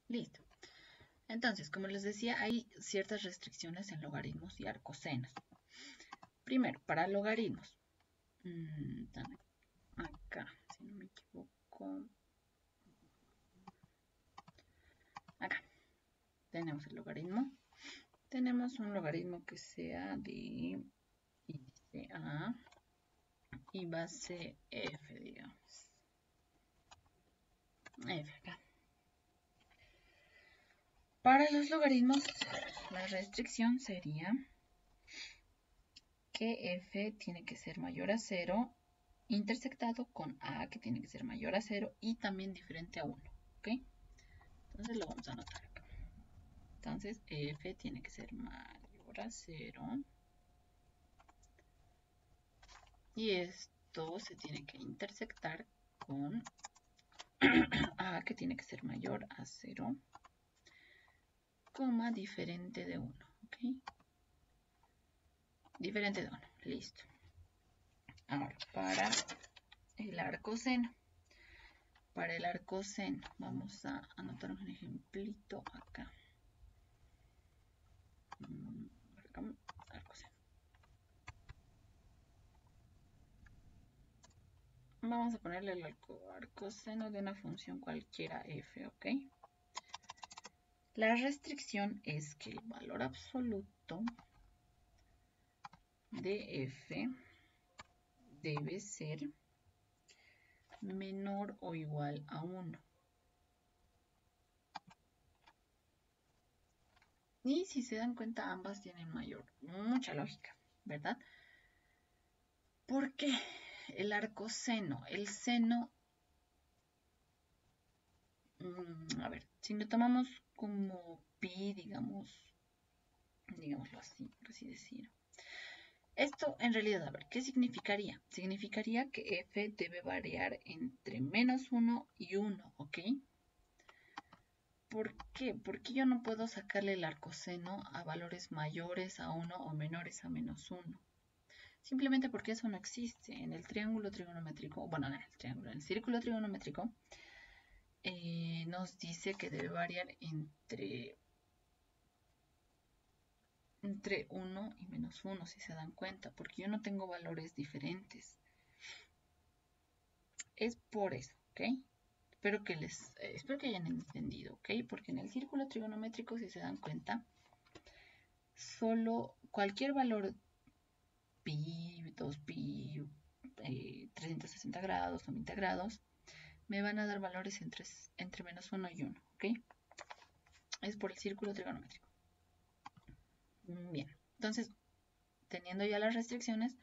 Listo. Entonces, como les decía, hay ciertas restricciones en logaritmos y arcosenos. Primero, para logaritmos. Acá, si no me equivoco. Acá tenemos el logaritmo. Tenemos un logaritmo que sea de índice A y base F, digamos. F acá. Para los logaritmos, la restricción sería que F tiene que ser mayor a 0, intersectado con A, que tiene que ser mayor a 0, y también diferente a 1, ¿ok? Entonces lo vamos a anotar acá. Entonces F tiene que ser mayor a 0, y esto se tiene que intersectar con A, que tiene que ser mayor a 0, coma, diferente de 1, ¿ok? Diferente de 1, listo. Ahora, para el arcoseno. Para el arcoseno, vamos a anotar un ejemplito acá. Arcoseno. Vamos a ponerle el arcoseno de una función cualquiera f, ¿ok? La restricción es que el valor absoluto de f debe ser menor o igual a 1. Y si se dan cuenta, ambas tienen mucha lógica, ¿verdad? Porque el arcoseno, el seno, a ver, si lo tomamos como pi, digámoslo así, por así decirlo. Esto en realidad, a ver, ¿qué significaría? Significaría que f debe variar entre menos 1 y 1, ¿ok? ¿Por qué? Porque yo no puedo sacarle el arcoseno a valores mayores a 1 o menores a menos 1. Simplemente porque eso no existe. En el triángulo trigonométrico, bueno, en el triángulo, en el círculo trigonométrico, nos dice que debe variar entre 1 y menos 1, si se dan cuenta, porque yo no tengo valores diferentes. Es por eso, ¿ok? Espero que hayan entendido, ¿ok? Porque en el círculo trigonométrico, si se dan cuenta, solo cualquier valor pi, 2pi, 360 grados, 90 grados, me van a dar valores entre menos 1 y 1, ¿ok? Es por el círculo trigonométrico. Bien, entonces, teniendo ya las restricciones,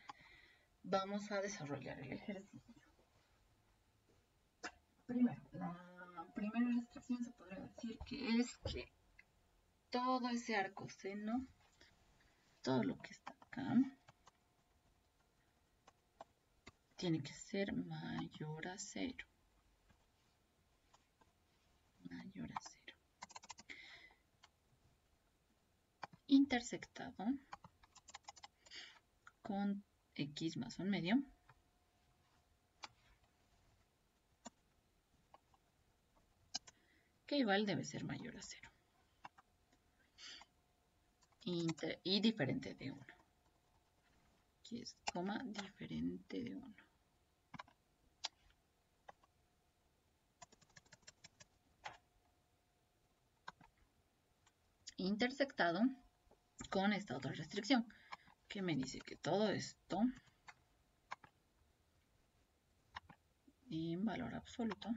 vamos a desarrollar el ejercicio. Primero, la primera restricción se podría decir que es que todo ese arcoseno, todo lo que está acá, tiene que ser mayor a 0. Mayor a 0. Intersectado con x más 1 medio. Que igual debe ser mayor a 0. Y diferente de 1. Aquí es coma diferente de 1. Intersectado con esta otra restricción, que me dice que todo esto en valor absoluto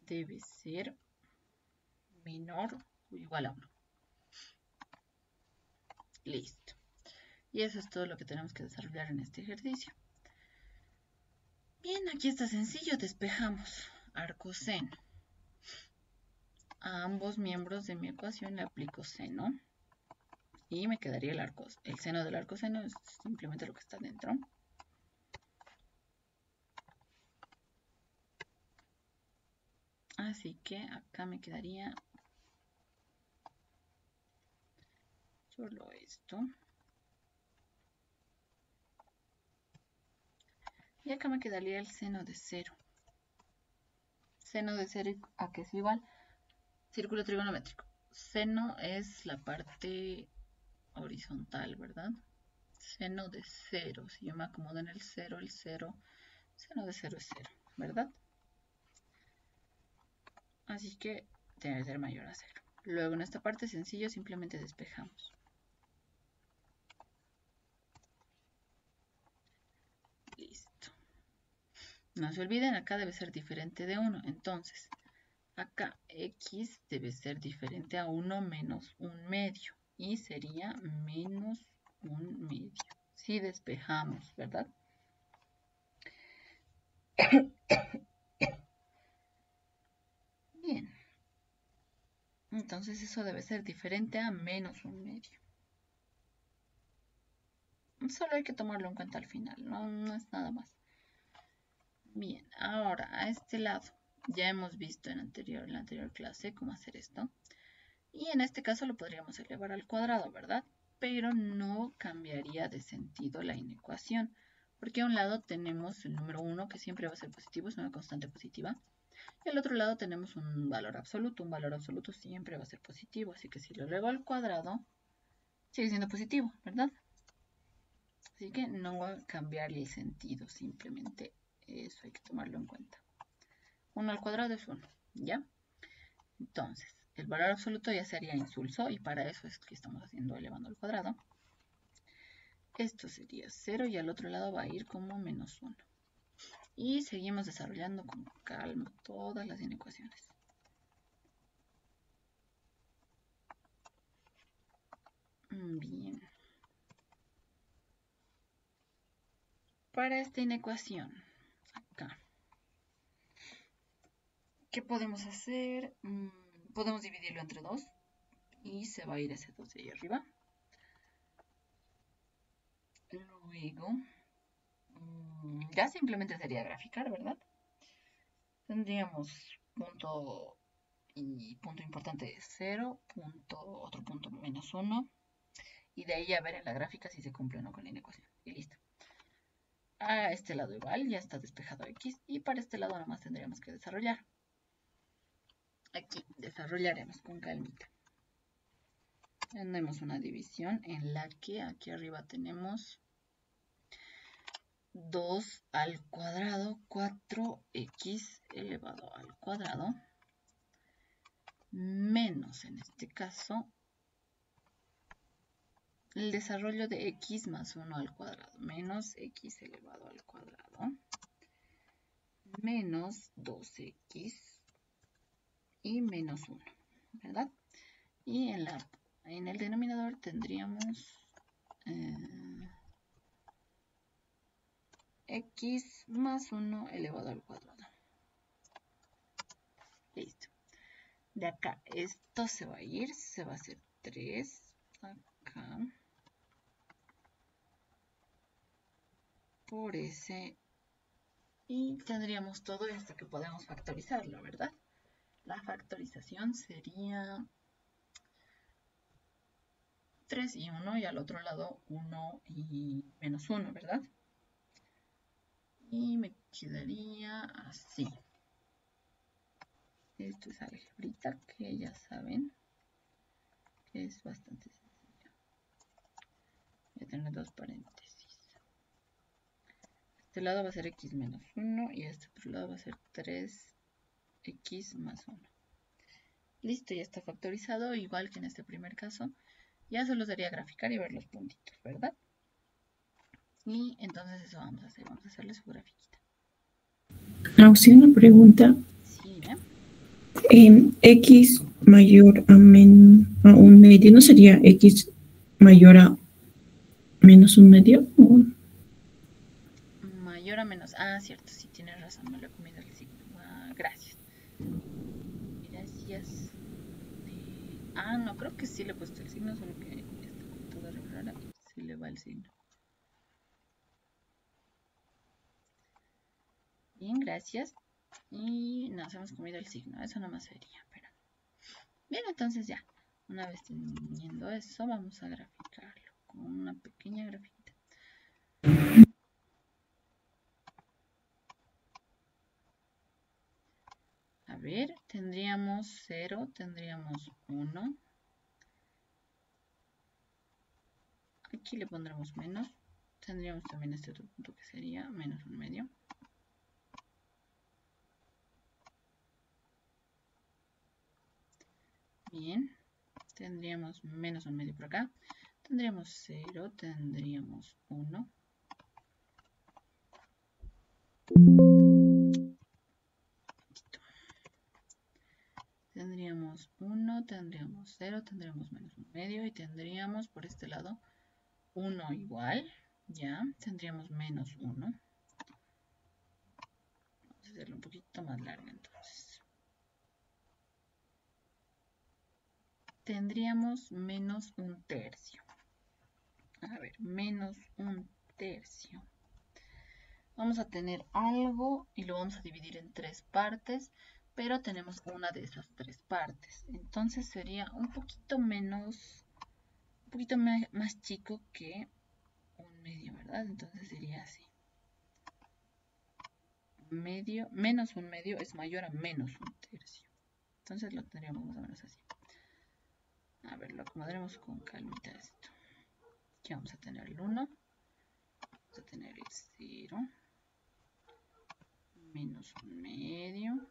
debe ser menor o igual a 1. Listo. Y eso es todo lo que tenemos que desarrollar en este ejercicio. Bien, aquí está sencillo, despejamos arcoseno. A ambos miembros de mi ecuación le aplico seno. Y me quedaría el seno del arcoseno, es simplemente lo que está dentro. Así que acá me quedaría solo esto. Y acá me quedaría el seno de 0. Seno de 0 a que es igual. Círculo trigonométrico. Seno es la parte horizontal, ¿verdad? Seno de 0. Si yo me acomodo en el 0, seno de 0 es 0, ¿verdad? Así que debe ser mayor a 0. Luego en esta parte sencillo simplemente despejamos. Listo. No se olviden, acá debe ser diferente de 1. Entonces, acá x debe ser diferente a 1 menos 1 medio. Y sería menos 1 medio. Si despejamos, ¿verdad? Bien. Entonces eso debe ser diferente a menos 1 medio. Solo hay que tomarlo en cuenta al final, no es nada más. Bien, ahora a este lado. Ya hemos visto en la anterior clase cómo hacer esto. Y en este caso lo podríamos elevar al cuadrado, ¿verdad? Pero no cambiaría de sentido la inecuación. Porque a un lado tenemos el número 1, que siempre va a ser positivo, es una constante positiva. Y al otro lado tenemos un valor absoluto. Un valor absoluto siempre va a ser positivo. Así que si lo elevo al cuadrado, sigue siendo positivo, ¿verdad? Así que no va a cambiar el sentido, simplemente eso hay que tomarlo en cuenta. 1 al cuadrado es 1, ¿ya? Entonces, el valor absoluto ya sería insulso y para eso es que estamos haciendo elevando al cuadrado. Esto sería 0 y al otro lado va a ir como menos 1. Y seguimos desarrollando con calma todas las inecuaciones. Bien. Para esta inecuación, acá, ¿qué podemos hacer? Podemos dividirlo entre 2 y se va a ir ese 2 de ahí arriba. Luego, ya simplemente sería graficar, ¿verdad? Tendríamos punto y punto importante 0, otro punto menos 1. Y de ahí a ver en la gráfica si se cumple o no con la inecuación. Y listo. A este lado igual, ya está despejado x. Y para este lado nada más tendríamos que desarrollar. Aquí desarrollaremos con calmita. Tenemos una división en la que aquí arriba tenemos 2 al cuadrado, 4x elevado al cuadrado, menos en este caso el desarrollo de x más 1 al cuadrado, menos x elevado al cuadrado, menos 2x y menos 1, ¿verdad? Y en el denominador tendríamos x más 1 elevado al cuadrado. Listo. De acá esto se va a ir, se va a hacer 3 acá por ese y tendríamos todo esto que podemos factorizarlo, ¿verdad? La factorización sería 3 y 1 y al otro lado 1 y menos 1, ¿verdad? Y me quedaría así. Esto es algebrita que ya saben que es bastante sencillo. Voy a tener dos paréntesis. Este lado va a ser x menos 1 y este otro lado va a ser 3x más 1. Listo, ya está factorizado, igual que en este primer caso. Ya solo sería graficar y ver los puntitos, ¿verdad? Y entonces eso vamos a hacer, vamos a hacerle su grafiquita. Auxilio, una pregunta. Sí, ¿eh? X mayor a 1 medio, ¿no sería x mayor a menos 1 medio? Mayor a menos. Ah, cierto, sí, tienes razón, me lo he comido el signo. Gracias. Gracias. No, creo que sí le he puesto el signo, solo que esta computadora rara sí le va el signo. Bien, gracias. Y nos hemos comido el signo, eso no más sería, pero... Bien, entonces ya, una vez teniendo eso, vamos a graficarlo con una pequeña grafiquita. ver, tendríamos 0, tendríamos 1. Aquí le pondremos menos. Tendríamos también este otro punto que sería menos 1 medio. Bien, tendríamos menos 1 medio por acá. Tendríamos 0, tendríamos 1. Tendríamos 1, tendríamos 0, tendríamos menos 1 medio y tendríamos por este lado 1 igual, ya, tendríamos menos 1. Vamos a hacerlo un poquito más largo entonces. Tendríamos menos 1/3. A ver, menos 1/3. Vamos a tener algo y lo vamos a dividir en 3 partes, pero tenemos una de esas 3 partes. Entonces sería un poquito menos, un poquito más chico que 1 medio, ¿verdad? Entonces sería así. Medio, menos 1 medio es mayor a menos 1/3. Entonces lo tendríamos más o menos así. A ver, lo acomodaremos con calmita esto. Aquí vamos a tener el 1. Vamos a tener el 0. Menos 1 medio.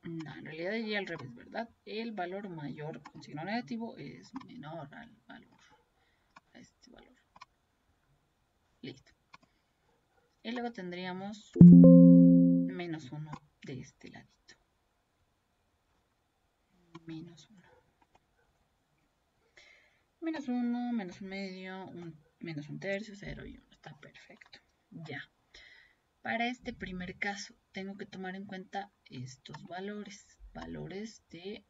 No, en realidad iría al revés, ¿verdad? El valor mayor con signo negativo es menor al valor, a este valor. Listo. Y luego tendríamos menos 1 de este ladito. Menos 1. Menos 1, menos 1 medio, menos 1/3, 0 y 1. Está perfecto. Ya. Para este primer caso, tengo que tomar en cuenta estos valores. Valores de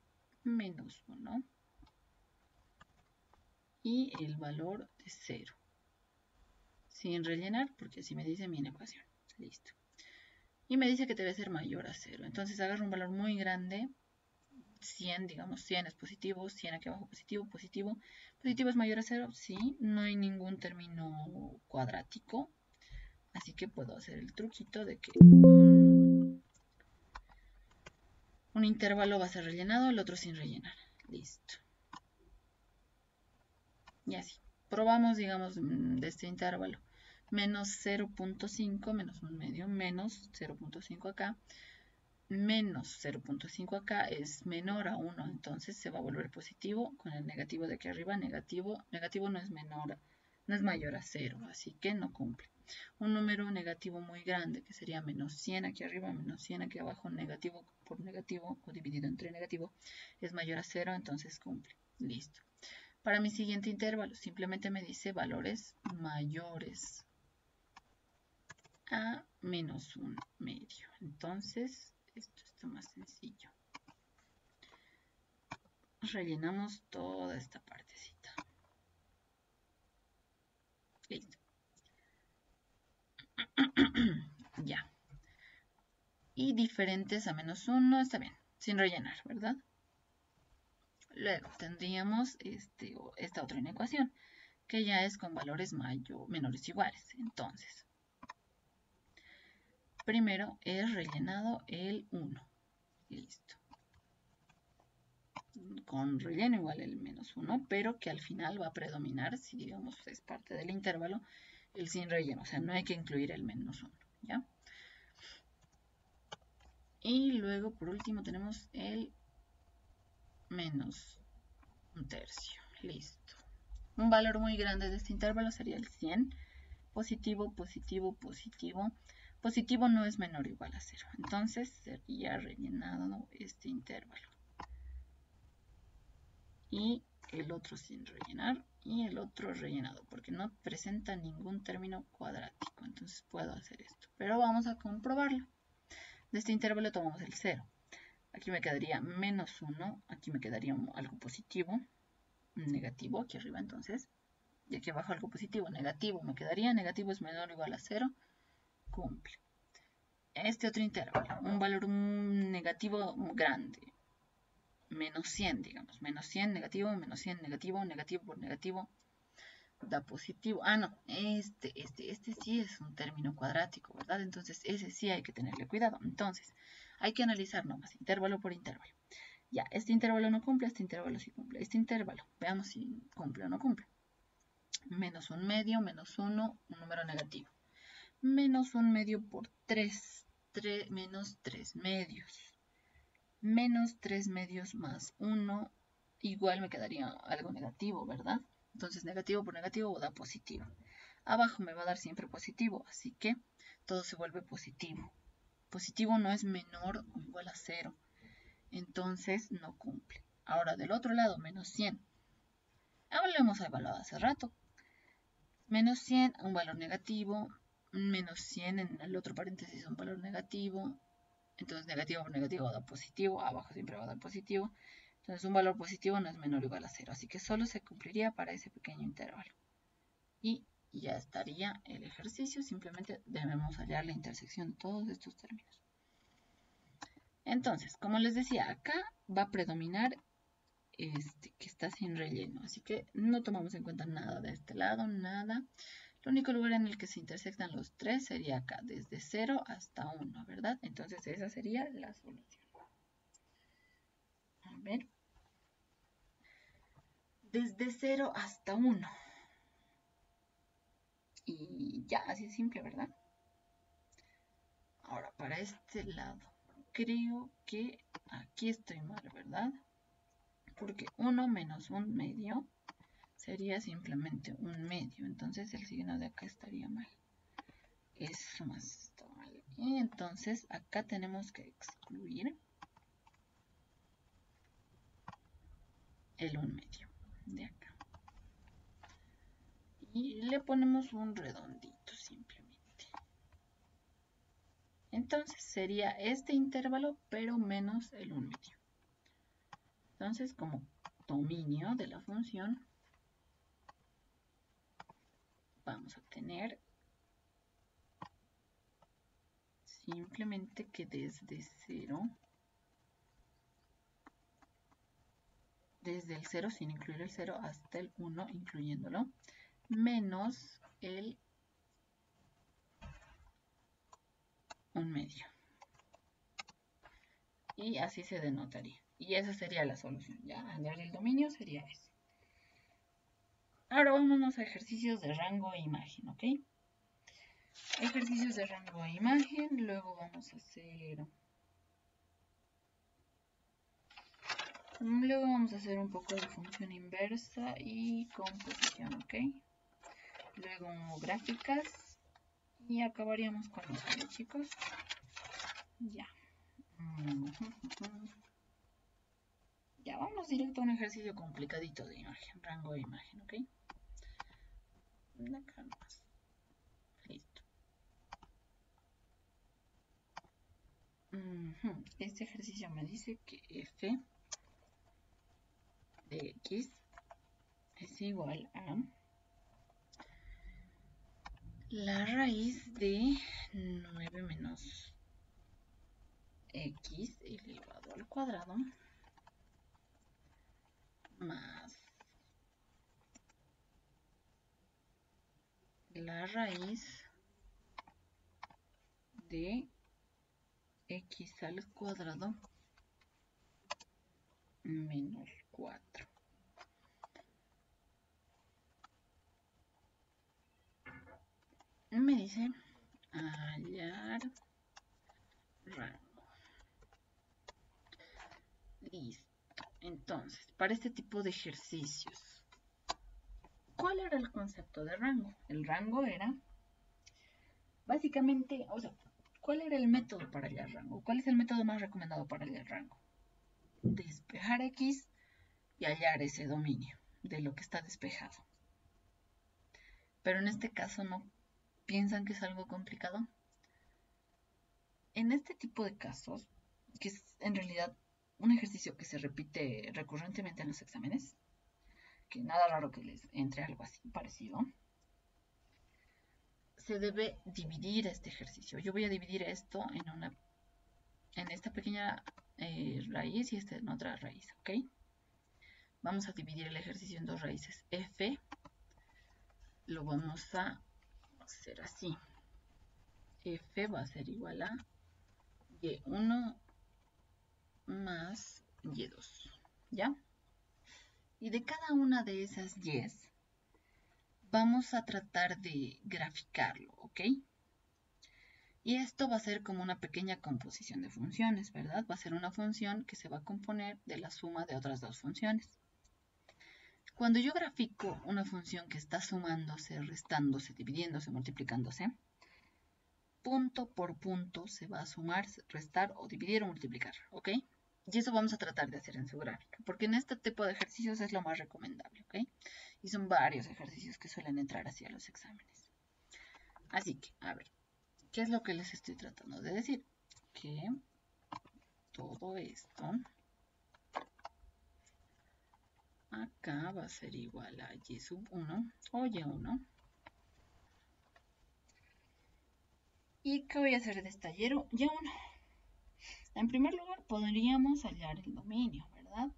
menos 1 y el valor de 0. Sin rellenar, porque así me dice mi ecuación. Listo. Y me dice que debe ser mayor a 0. Entonces agarro un valor muy grande. 100, digamos 100 es positivo, 100 aquí abajo positivo, positivo. Positivo es mayor a 0, sí, no hay ningún término cuadrático. Así que puedo hacer el truquito de que un intervalo va a ser rellenado, el otro sin rellenar. Listo. Y así. Probamos, digamos, de este intervalo. Menos 0.5, menos 1 medio, menos 0.5 acá. Menos 0.5 acá es menor a 1, entonces se va a volver positivo con el negativo de aquí arriba. Negativo no es menor, no es mayor a 0, así que no cumple. Un número negativo muy grande, que sería menos 100 aquí arriba, menos 100 aquí abajo, negativo por negativo o dividido entre negativo, es mayor a 0, entonces cumple. Listo. Para mi siguiente intervalo, simplemente me dice valores mayores a menos 1 medio. Entonces, esto está más sencillo. Rellenamos toda esta partecita. Listo. Ya. Y diferentes a menos 1 está bien, sin rellenar, ¿verdad? Luego tendríamos esta otra inecuación, que ya es con valores menores iguales. Entonces, primero es rellenado el 1. Listo. Con relleno igual el menos 1, pero que al final va a predominar, si digamos es parte del intervalo, el sin relleno. O sea, no hay que incluir el menos 1, ¿ya? Y luego, por último, tenemos el menos 1/3. Listo. Un valor muy grande de este intervalo sería el 100. Positivo, positivo, positivo. Positivo no es menor o igual a 0. Entonces sería rellenado este intervalo. Y el otro sin rellenar y el otro rellenado, porque no presenta ningún término cuadrático. Entonces puedo hacer esto. Pero vamos a comprobarlo. De este intervalo tomamos el 0. Aquí me quedaría menos 1. Aquí me quedaría algo positivo. Negativo aquí arriba entonces. Y aquí abajo algo positivo. Negativo me quedaría. Negativo es menor o igual a 0. Cumple. Este otro intervalo. Un valor negativo grande. Menos 100, digamos, menos 100 negativo, menos 100 negativo, negativo por negativo da positivo. Ah, no, este este sí es un término cuadrático, ¿verdad? Entonces ese sí hay que tenerle cuidado. Entonces hay que analizar nomás intervalo por intervalo. Ya, este intervalo no cumple, este intervalo sí cumple. Este intervalo, veamos si cumple o no cumple. Menos un medio, menos 1, un número negativo. Menos un medio por 3, menos 3 medios. Menos 3 medios más 1, igual me quedaría algo negativo, ¿verdad? Entonces negativo por negativo da positivo. Abajo me va a dar siempre positivo, así que todo se vuelve positivo. Positivo no es menor o igual a 0, entonces no cumple. Ahora del otro lado, menos 100. Ahora lo hemos evaluado hace rato. Menos 100, un valor negativo. Menos 100 en el otro paréntesis un valor negativo. Entonces negativo por negativo da positivo. Abajo siempre va a dar positivo. Entonces un valor positivo no es menor o igual a 0. Así que solo se cumpliría para ese pequeño intervalo. Y ya estaría el ejercicio. Simplemente debemos hallar la intersección de todos estos términos. Entonces, como les decía, acá va a predominar que está sin relleno. Así que no tomamos en cuenta nada de este lado, nada. El único lugar en el que se intersectan los tres sería acá, desde 0 hasta 1, ¿verdad? Entonces esa sería la solución. A ver. Desde 0 hasta 1. Y ya, así es simple, ¿verdad? Ahora, para este lado, creo que aquí estoy mal, ¿verdad? Porque 1 menos un medio sería simplemente un medio. Entonces el signo de acá estaría mal. Eso más está mal. Y entonces acá tenemos que excluir el 1 medio de acá. Y le ponemos un redondito simplemente. Entonces sería este intervalo, pero menos el 1 medio. Entonces, como dominio de la función, vamos a tener simplemente que desde 0, desde el 0 sin incluir el 0 hasta el 1 incluyéndolo, menos el 1 medio. Y así se denotaría. Y esa sería la solución. Ya, hallar el dominio sería eso. Ahora vámonos a ejercicios de rango e imagen, ¿ok? Ejercicios de rango e imagen. Luego vamos a hacer... Luego vamos a hacer un poco de función inversa y composición, ¿ok? Luego gráficas. Y acabaríamos con esto, chicos. Ya. Ya, vamos directo a un ejercicio complicadito de imagen, rango de imagen, ¿ok? Acá nomás. Listo. Este ejercicio me dice que f de x es igual a la raíz de 9 menos x elevado al cuadrado más la raíz de x al cuadrado menos 4. Me dice hallar rango. Listo. Entonces, para este tipo de ejercicios, ¿cuál era el concepto de rango? El rango era, básicamente, o sea, ¿cuál era el método para hallar rango? ¿Cuál es el método más recomendado para hallar rango? Despejar x y hallar ese dominio de lo que está despejado. Pero en este caso, ¿no piensan que es algo complicado? En este tipo de casos, que es en realidad un ejercicio que se repite recurrentemente en los exámenes, que nada raro que les entre algo así parecido, se debe dividir este ejercicio. Yo voy a dividir esto en esta pequeña raíz y esta en otra raíz, ¿ok? Vamos a dividir el ejercicio en dos raíces. F lo vamos a hacer ser así. F va a ser igual a Y1 más Y2, ¿ya? Y de cada una de esas Y's vamos a tratar de graficarlo, ¿ok? Y esto va a ser como una pequeña composición de funciones, ¿verdad? Va a ser una función que se va a componer de la suma de otras dos funciones. Cuando yo grafico una función que está sumándose, restándose, dividiéndose, multiplicándose, punto por punto se va a sumar, restar o dividir o multiplicar, ¿ok? Y eso vamos a tratar de hacer en su gráfica, porque en este tipo de ejercicios es lo más recomendable, ¿ok? Y son varios ejercicios que suelen entrar así a los exámenes. Así que, a ver, ¿qué es lo que les estoy tratando de decir? Que todo esto acá va a ser igual a y sub 1 o y1. ¿Y qué voy a hacer de esta y1? En primer lugar, podríamos hallar el dominio, ¿verdad?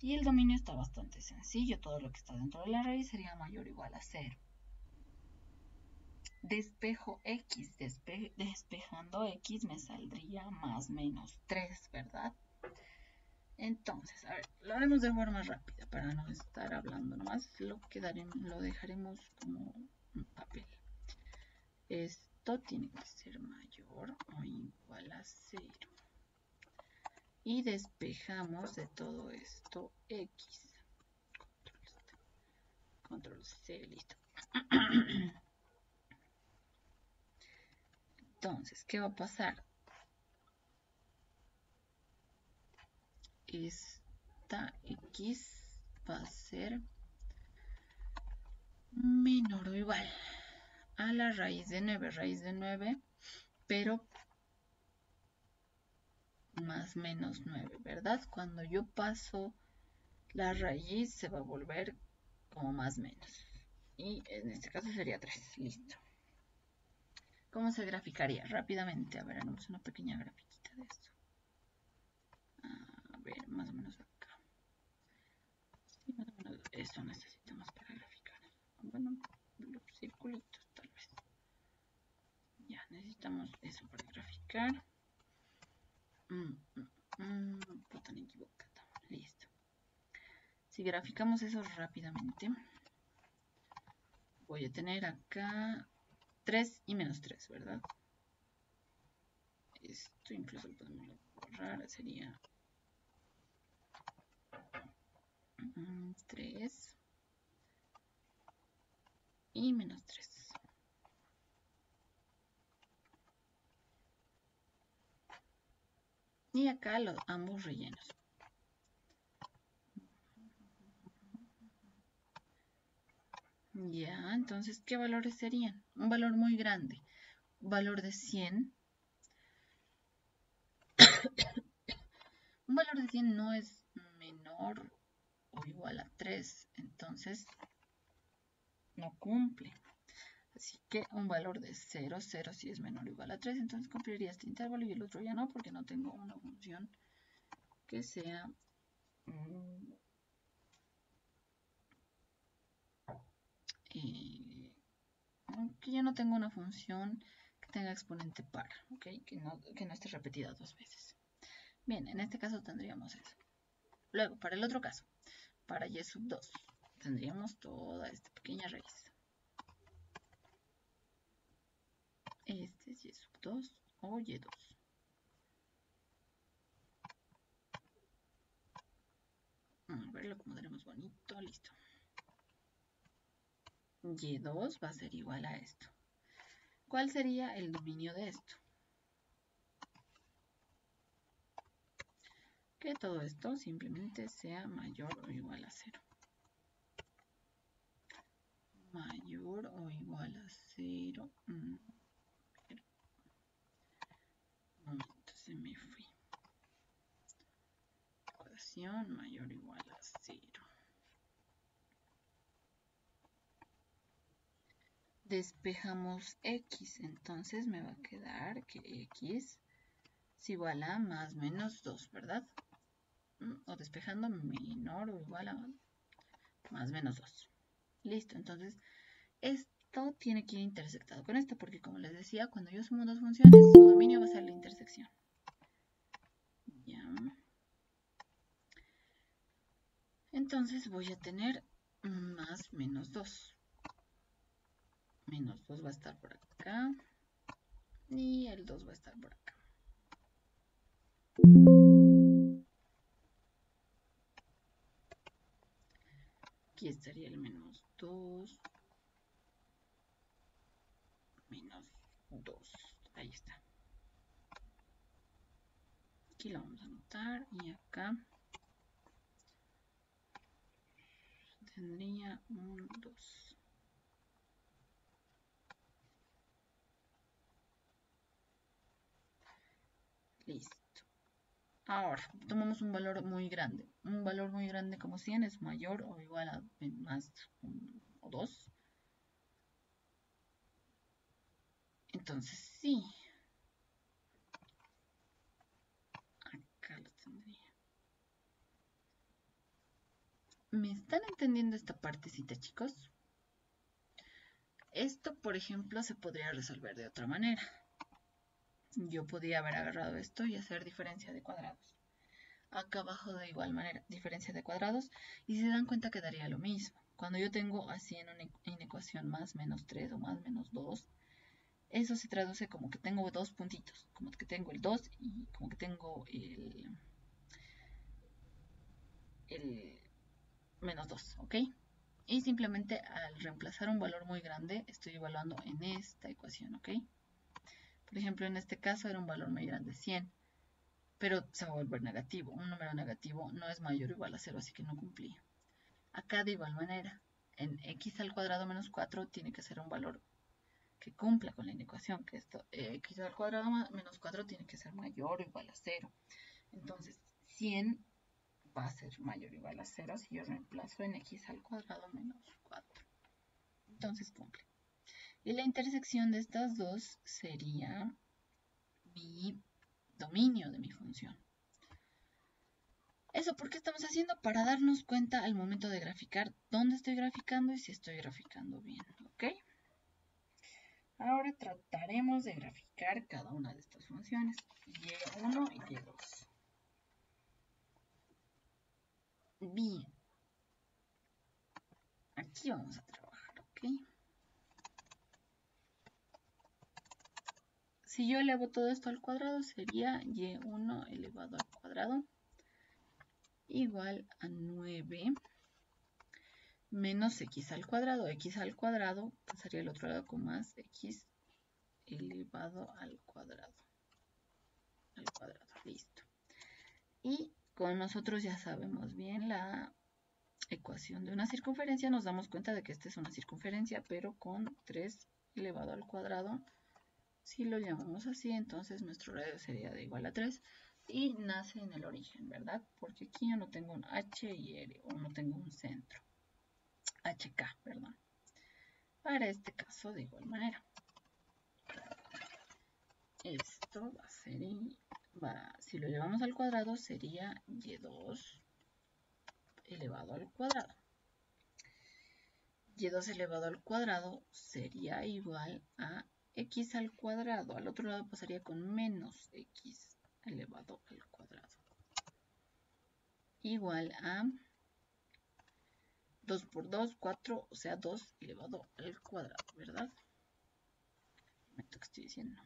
Y el dominio está bastante sencillo. Todo lo que está dentro de la raíz sería mayor o igual a 0. Despejo x. Despejando x me saldría más menos 3, ¿verdad? Entonces, a ver, lo haremos de forma rápida para no estar hablando nomás. Lo dejaremos como un papel. Esto tiene que ser mayor o igual a 0. Y despejamos de todo esto x. Control C, listo. Entonces, ¿qué va a pasar? Esta x va a ser menor o igual a la raíz de 9, pero más menos 9, ¿verdad? Cuando yo paso la raíz se va a volver como más menos. Y en este caso sería 3, listo. ¿Cómo se graficaría? Rápidamente, a ver, haremos una pequeña grafiquita de esto. A ver, más o menos acá. Sí, más o menos eso necesitamos para graficar. Bueno, los circulitos tal vez. Ya, necesitamos eso para graficar. Botón equivocado. Listo. Si graficamos eso rápidamente, voy a tener acá 3 y menos 3, ¿verdad? Esto incluso lo podemos borrar, sería 3 y menos 3. Y acá ambos rellenos. Ya, entonces, ¿qué valores serían? Un valor muy grande. Un valor de 100. Un valor de 100 no es menor o igual a 3. Entonces, no cumple. Así que un valor de 0, 0 si es menor o igual a 3. Entonces cumpliría este intervalo y el otro ya no, porque no tengo una función que sea que yo no tengo una función que tenga exponente par, ¿ok? Que no esté repetida dos veces. Bien, en este caso tendríamos eso. Luego, para el otro caso, para y sub 2, tendríamos toda esta pequeña raíz. Este es y sub 2 o y2. A ver, lo acomodaremos bonito, listo. Y2 va a ser igual a esto. ¿Cuál sería el dominio de esto? Que todo esto simplemente sea mayor o igual a 0. Mayor o igual a 0. Momento, se me fui. Ecuación mayor o igual a 0. Despejamos x, entonces me va a quedar que x es igual a más menos 2, ¿verdad? O despejando menor o igual a más menos 2. Listo, entonces esto tiene que ir intersectado con esto, porque como les decía, cuando yo sumo dos funciones, su dominio va a ser la intersección. Ya. Entonces voy a tener más menos 2. Menos 2 va a estar por acá. Y el 2 va a estar por acá. Aquí estaría el menos 2. Menos 2. Ahí está. Aquí lo vamos a anotar. Y acá tendría un 2. Listo. Ahora, tomamos un valor muy grande. Un valor muy grande como 100 es mayor o igual a más 1 o 2. Entonces, sí. Acá lo tendría. ¿Me están entendiendo esta partecita, chicos? Esto, por ejemplo, se podría resolver de otra manera. Yo podría haber agarrado esto y hacer diferencia de cuadrados. Acá abajo de igual manera, diferencia de cuadrados. Y si se dan cuenta quedaría lo mismo. Cuando yo tengo así en una ecuación más menos 3 o más menos 2, eso se traduce como que tengo dos puntitos. Como que tengo el 2 y como que tengo el menos 2, ¿ok? Y simplemente al reemplazar un valor muy grande, estoy evaluando en esta ecuación, ¿ok? Por ejemplo, en este caso era un valor muy grande, 100, pero se va a volver negativo. Un número negativo no es mayor o igual a 0, así que no cumplía. Acá de igual manera, en x al cuadrado menos 4 tiene que ser un valor que cumpla con la ecuación, que esto, x al cuadrado menos 4 tiene que ser mayor o igual a 0. Entonces, 100 va a ser mayor o igual a 0 si yo reemplazo en x al cuadrado menos 4. Entonces cumple. Y la intersección de estas dos sería mi dominio de mi función. ¿Eso por qué estamos haciendo? Para darnos cuenta al momento de graficar dónde estoy graficando y si estoy graficando bien, ¿ok? Ahora trataremos de graficar cada una de estas funciones, y1 y y2. Bien. Aquí vamos a trabajar, ¿ok? Si yo elevo todo esto al cuadrado, sería y1 elevado al cuadrado igual a 9 menos x al cuadrado. X al cuadrado pasaría al otro lado con más x elevado al cuadrado. Listo. Y con nosotros ya sabemos bien la ecuación de una circunferencia, nos damos cuenta de que esta es una circunferencia, pero con 3 elevado al cuadrado. Si lo llamamos así, entonces nuestro radio sería de igual a 3 y nace en el origen, ¿verdad? Porque aquí yo no tengo un H y R, o no tengo un centro. HK, perdón. Para este caso, de igual manera. Esto va a ser, si lo llevamos al cuadrado, sería y2 elevado al cuadrado. Y2 elevado al cuadrado sería igual a x al cuadrado. Al otro lado pasaría con menos x elevado al cuadrado. Igual a 2 por 2, 4, o sea, 2 elevado al cuadrado, ¿verdad? ¿Qué estoy diciendo?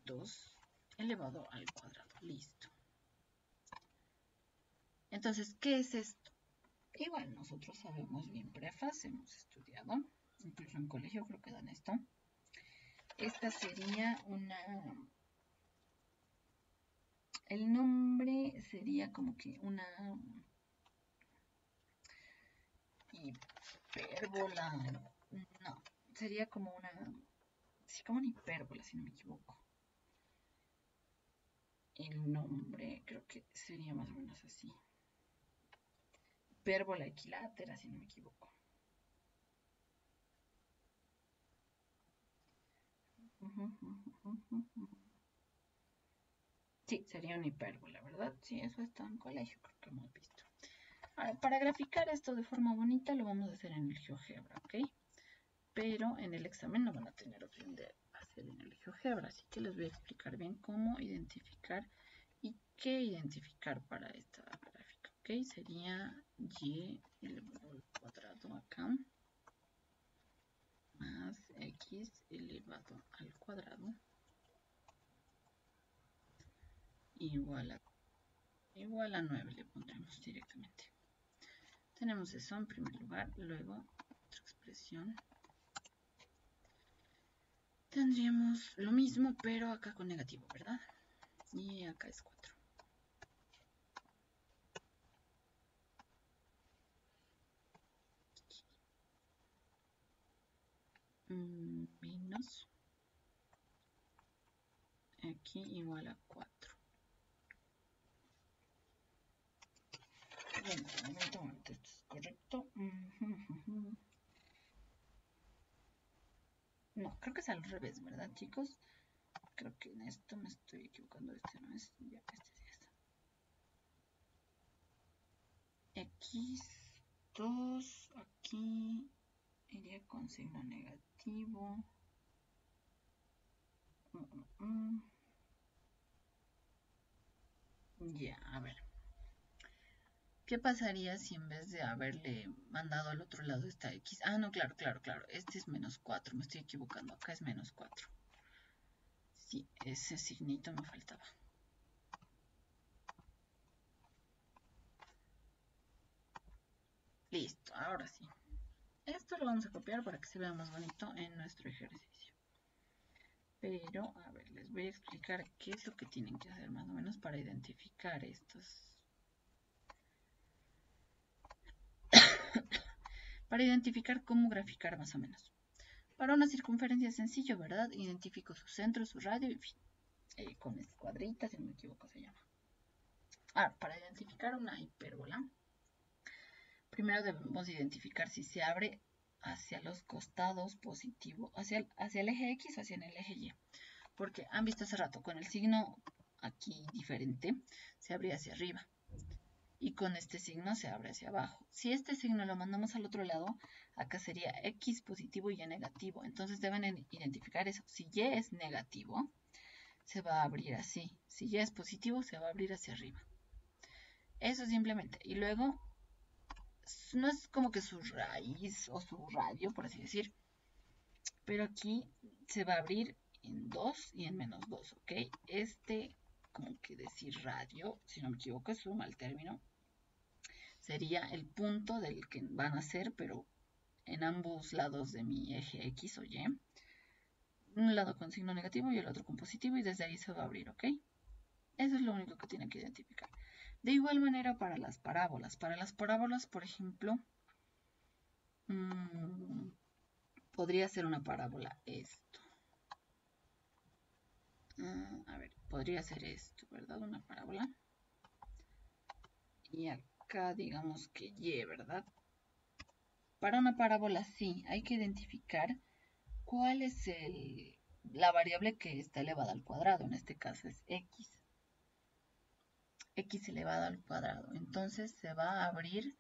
2 elevado al cuadrado. Listo. Entonces, ¿qué es esto? Igual nosotros sabemos bien prefas, hemos estudiado, incluso en colegio creo que dan esto. Esta sería una... El nombre sería como que una hipérbola. No, sería como una... Sí, como una hipérbola, si no me equivoco. El nombre creo que sería más o menos así. Hipérbola equilátera, si no me equivoco. Sí, sería una hipérbola, ¿verdad? Sí, eso está en colegio, creo que hemos visto. Ahora, para graficar esto de forma bonita lo vamos a hacer en el GeoGebra, ¿ok? Pero en el examen no van a tener opción de hacer en el GeoGebra, así que les voy a explicar bien cómo identificar y qué identificar para esta gráfica, ¿ok? Sería y elevado al cuadrado acá, más x elevado al cuadrado igual a 9 le pondremos directamente. Tenemos eso en primer lugar, luego otra expresión. Tendríamos lo mismo, pero acá con negativo, ¿verdad? Y acá es 4. Menos aquí igual a 4. Momento, ¿esto es correcto? No, creo que es al revés, ¿verdad, chicos? Creo que en esto me estoy equivocando. Este no es, ya, este sí está. X2 aquí iría con signo negativo. Ya, a ver. ¿Qué pasaría si en vez de haberle mandado al otro lado esta X? Ah, no, claro. Este es menos 4. Me estoy equivocando. Acá es menos 4. Sí, ese signito me faltaba. Listo, ahora sí. Esto lo vamos a copiar para que se vea más bonito en nuestro ejercicio. Pero, a ver, les voy a explicar qué es lo que tienen que hacer más o menos para identificar estos. Para identificar cómo graficar más o menos. Para una circunferencia es sencillo, ¿verdad? Identifico su centro, su radio, en fin. Con escuadritas, si no me equivoco se llama. Ahora, para identificar una hipérbola, primero debemos identificar si se abre hacia los costados positivo, hacia el eje X o hacia el eje Y. Porque han visto hace rato, con el signo aquí diferente, se abre hacia arriba. Y con este signo se abre hacia abajo. Si este signo lo mandamos al otro lado, acá sería X positivo y Y negativo. Entonces deben identificar eso. Si Y es negativo, se va a abrir así. Si Y es positivo, se va a abrir hacia arriba. Eso simplemente. Y luego, no es como que su raíz o su radio, por así decir, pero aquí se va a abrir en 2 y en menos 2, ¿ok? Este, como que decir radio, si no me equivoco, es un mal término, sería el punto del que van a ser, pero en ambos lados de mi eje X o Y. Un lado con signo negativo y el otro con positivo, y desde ahí se va a abrir, ¿ok? Eso es lo único que tienen que identificar. De igual manera para las parábolas. Para las parábolas, por ejemplo, podría ser una parábola esto. A ver, podría ser esto, ¿verdad? Una parábola. Y acá digamos que Y, ¿verdad? Para una parábola sí, hay que identificar cuál es la variable que está elevada al cuadrado. En este caso es X. X elevado al cuadrado. Entonces se va a abrir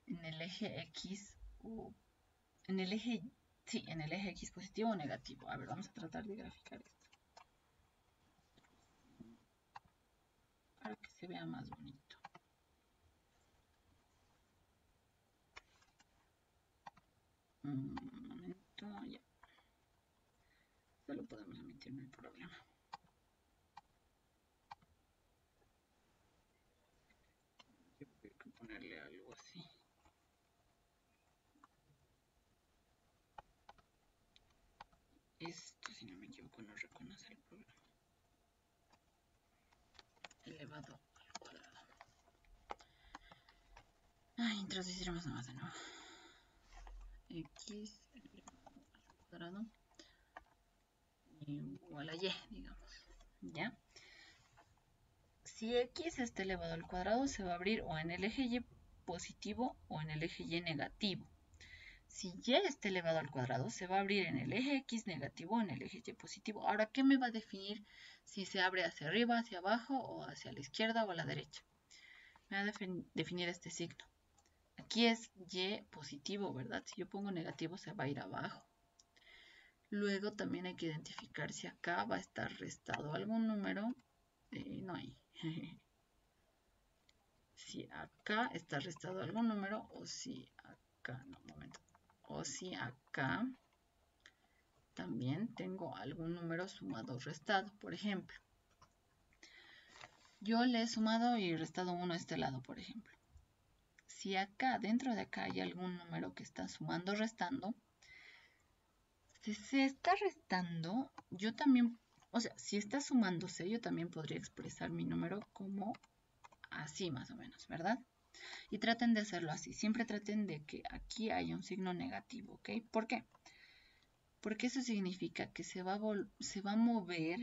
en el eje X o en el eje, sí, en el eje X positivo o negativo. A ver, vamos a tratar de graficar esto para que se vea más bonito. Un momento, ya. Solo podemos omitir, no hay problema. Yo creo que ponerle algo así. Esto, si no me equivoco, no reconoce el programa. Elevado al cuadrado. Introduciremos nomás de nuevo. X elevado al cuadrado igual a Y, digamos. ¿Ya? Si X está elevado al cuadrado, se va a abrir o en el eje Y positivo o en el eje Y negativo. Si Y está elevado al cuadrado, se va a abrir en el eje X negativo o en el eje Y positivo. Ahora, ¿qué me va a definir si se abre hacia arriba, hacia abajo o hacia la izquierda o a la derecha? Me va a definir este signo. Aquí es y positivo, ¿verdad? Si yo pongo negativo se va a ir abajo. Luego también hay que identificar si acá va a estar restado algún número. No hay. Si acá está restado algún número o si acá, no, un momento. O si acá también tengo algún número sumado o restado, por ejemplo. Yo le he sumado y restado 1 a este lado, por ejemplo. Si acá, dentro de acá, hay algún número que está sumando o restando, si se está restando, yo también, o sea, si está sumándose, yo también podría expresar mi número como así más o menos, ¿verdad? Y traten de hacerlo así. Siempre traten de que aquí haya un signo negativo, ¿ok? ¿Por qué? Porque eso significa que se va a mover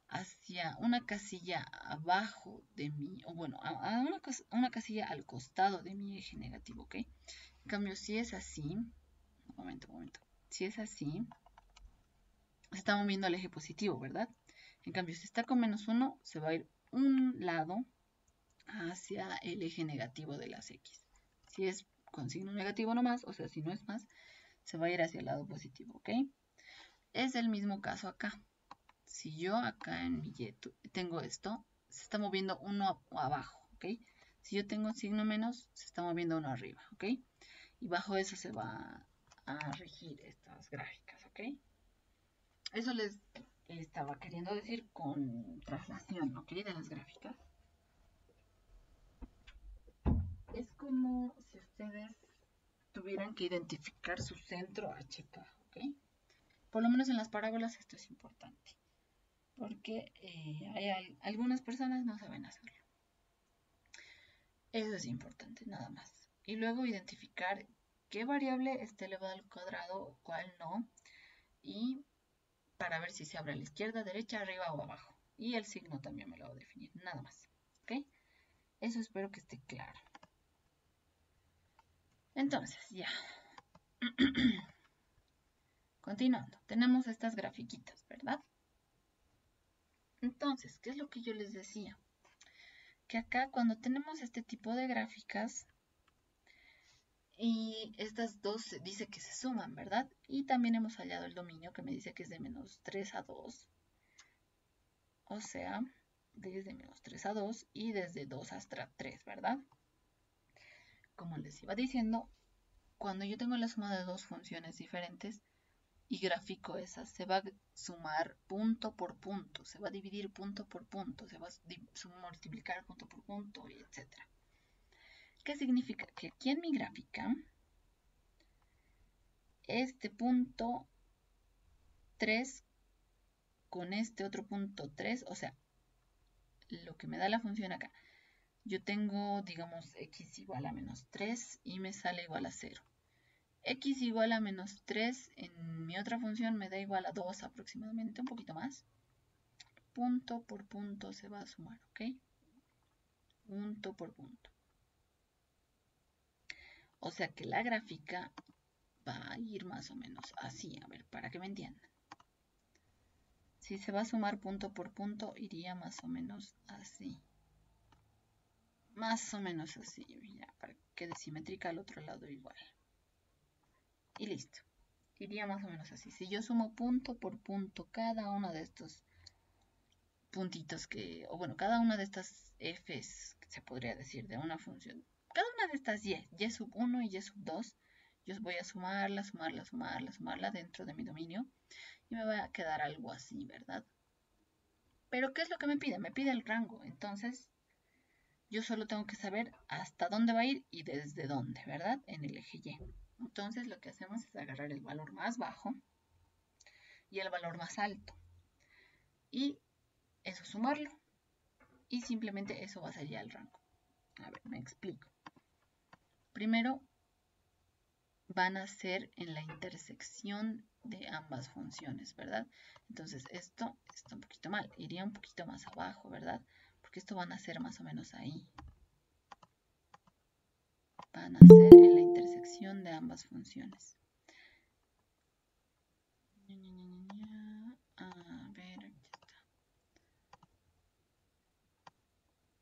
hacia una casilla abajo de mí, o bueno, a una casilla al costado de mi eje negativo, ¿ok? En cambio, si es así, un momento, si es así, se está moviendo al eje positivo, ¿verdad? En cambio, si está con -1, se va a ir un lado hacia el eje negativo de las X. Si es con signo negativo nomás, o sea, si no es más, se va a ir hacia el lado positivo, ¿ok? Es el mismo caso acá. Si yo acá en mi Y tengo esto, se está moviendo uno abajo, ¿ok? Si yo tengo un signo menos, se está moviendo uno arriba, ¿ok? Y bajo eso se va a regir estas gráficas, ¿ok? Eso les estaba queriendo decir con traslación, ¿ok? De las gráficas. Es como si ustedes tuvieran que identificar su centro HK, ¿ok? Por lo menos en las parábolas esto es importante, porque algunas personas no saben hacerlo. Eso es importante, nada más. Y luego identificar qué variable está elevada al cuadrado, cuál no, y para ver si se abre a la izquierda, derecha, arriba o abajo. Y el signo también me lo voy a definir, nada más. ¿Ok? Eso espero que esté claro. Entonces, ya. Continuando, tenemos estas grafiquitas, ¿verdad? Entonces, ¿qué es lo que yo les decía? Que acá cuando tenemos este tipo de gráficas y estas dos dice que se suman, ¿verdad? Y también hemos hallado el dominio que me dice que es de -3 a 2. O sea, desde -3 a 2 y desde 2 hasta 3, ¿verdad? Como les iba diciendo, cuando yo tengo la suma de dos funciones diferentes y grafico esas, se va a sumar punto por punto, se va a dividir punto por punto, se va a multiplicar punto por punto, etc. ¿Qué significa? Que aquí en mi gráfica, este punto 3 con este otro punto 3, o sea, lo que me da la función acá, yo tengo, digamos, x igual a -3 y me sale igual a 0. X igual a -3 en mi otra función me da igual a 2 aproximadamente, un poquito más. Punto por punto se va a sumar, ¿ok? Punto por punto. O sea que la gráfica va a ir más o menos así, a ver, para que me entiendan. Si se va a sumar punto por punto, iría más o menos así. Más o menos así, ya, para que quede simétrica al otro lado igual. Y listo. Iría más o menos así. Si yo sumo punto por punto cada uno de estos puntitos o bueno, cada una de estas f's, se podría decir, de una función, cada una de estas y sub 1 y y sub 2, yo voy a sumarla dentro de mi dominio y me va a quedar algo así, ¿verdad? Pero ¿qué es lo que me pide? Me pide el rango, entonces yo solo tengo que saber hasta dónde va a ir y desde dónde, ¿verdad? En el eje Y. Entonces lo que hacemos es agarrar el valor más bajo y el valor más alto y eso sumarlo y simplemente eso va a ser ya el rango. A ver, me explico. Primero van a ser en la intersección de ambas funciones, ¿verdad? Entonces esto está un poquito mal, iría un poquito más abajo, ¿verdad? Porque esto van a ser más o menos ahí. Van a ser en la intersección de ambas funciones. A ver, aquí está.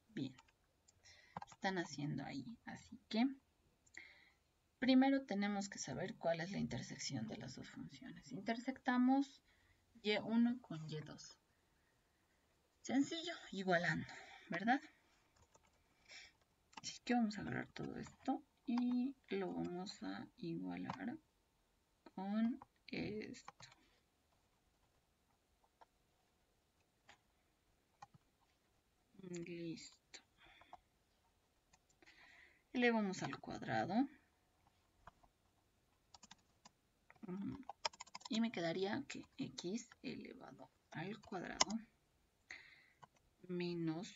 Bien. están haciendo ahí. Así que primero tenemos que saber cuál es la intersección de las dos funciones. Intersectamos y1 con y2. Sencillo, igualando, ¿verdad? Así que vamos a agarrar todo esto y lo vamos a igualar con esto. Listo. Elevamos al cuadrado. Y me quedaría que x elevado al cuadrado menos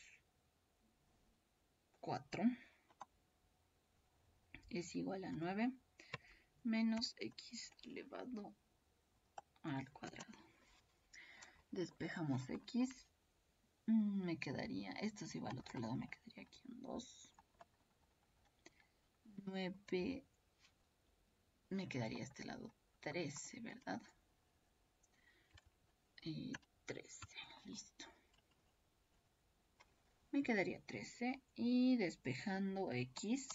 4 es igual a 9 menos x elevado al cuadrado. Despejamos x. Me quedaría, esto se va al otro lado, me quedaría aquí un 2. 9, me quedaría este lado 13, ¿verdad? 13, listo. Me quedaría 13 y despejando x.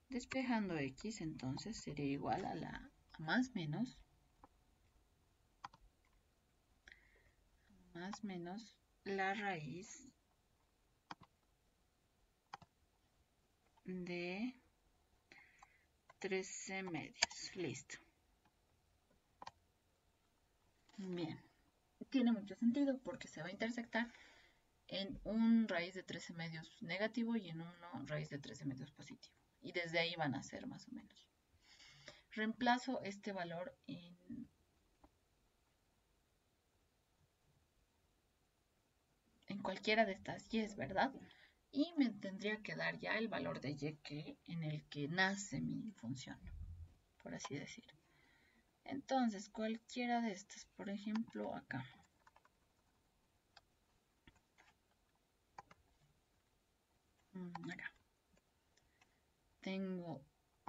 Despejando x, entonces sería igual a la más menos la raíz de 13 medios. Listo. Bien. Tiene mucho sentido porque se va a intersectar en un raíz de 13 medios negativo y en uno raíz de 13 medios positivo. Y desde ahí van a ser más o menos. Reemplazo este valor en cualquiera de estas y, ¿verdad? Y me tendría que dar ya el valor de y en el que nace mi función, por así decir. Entonces, cualquiera de estas, por ejemplo, acá. Acá. Tengo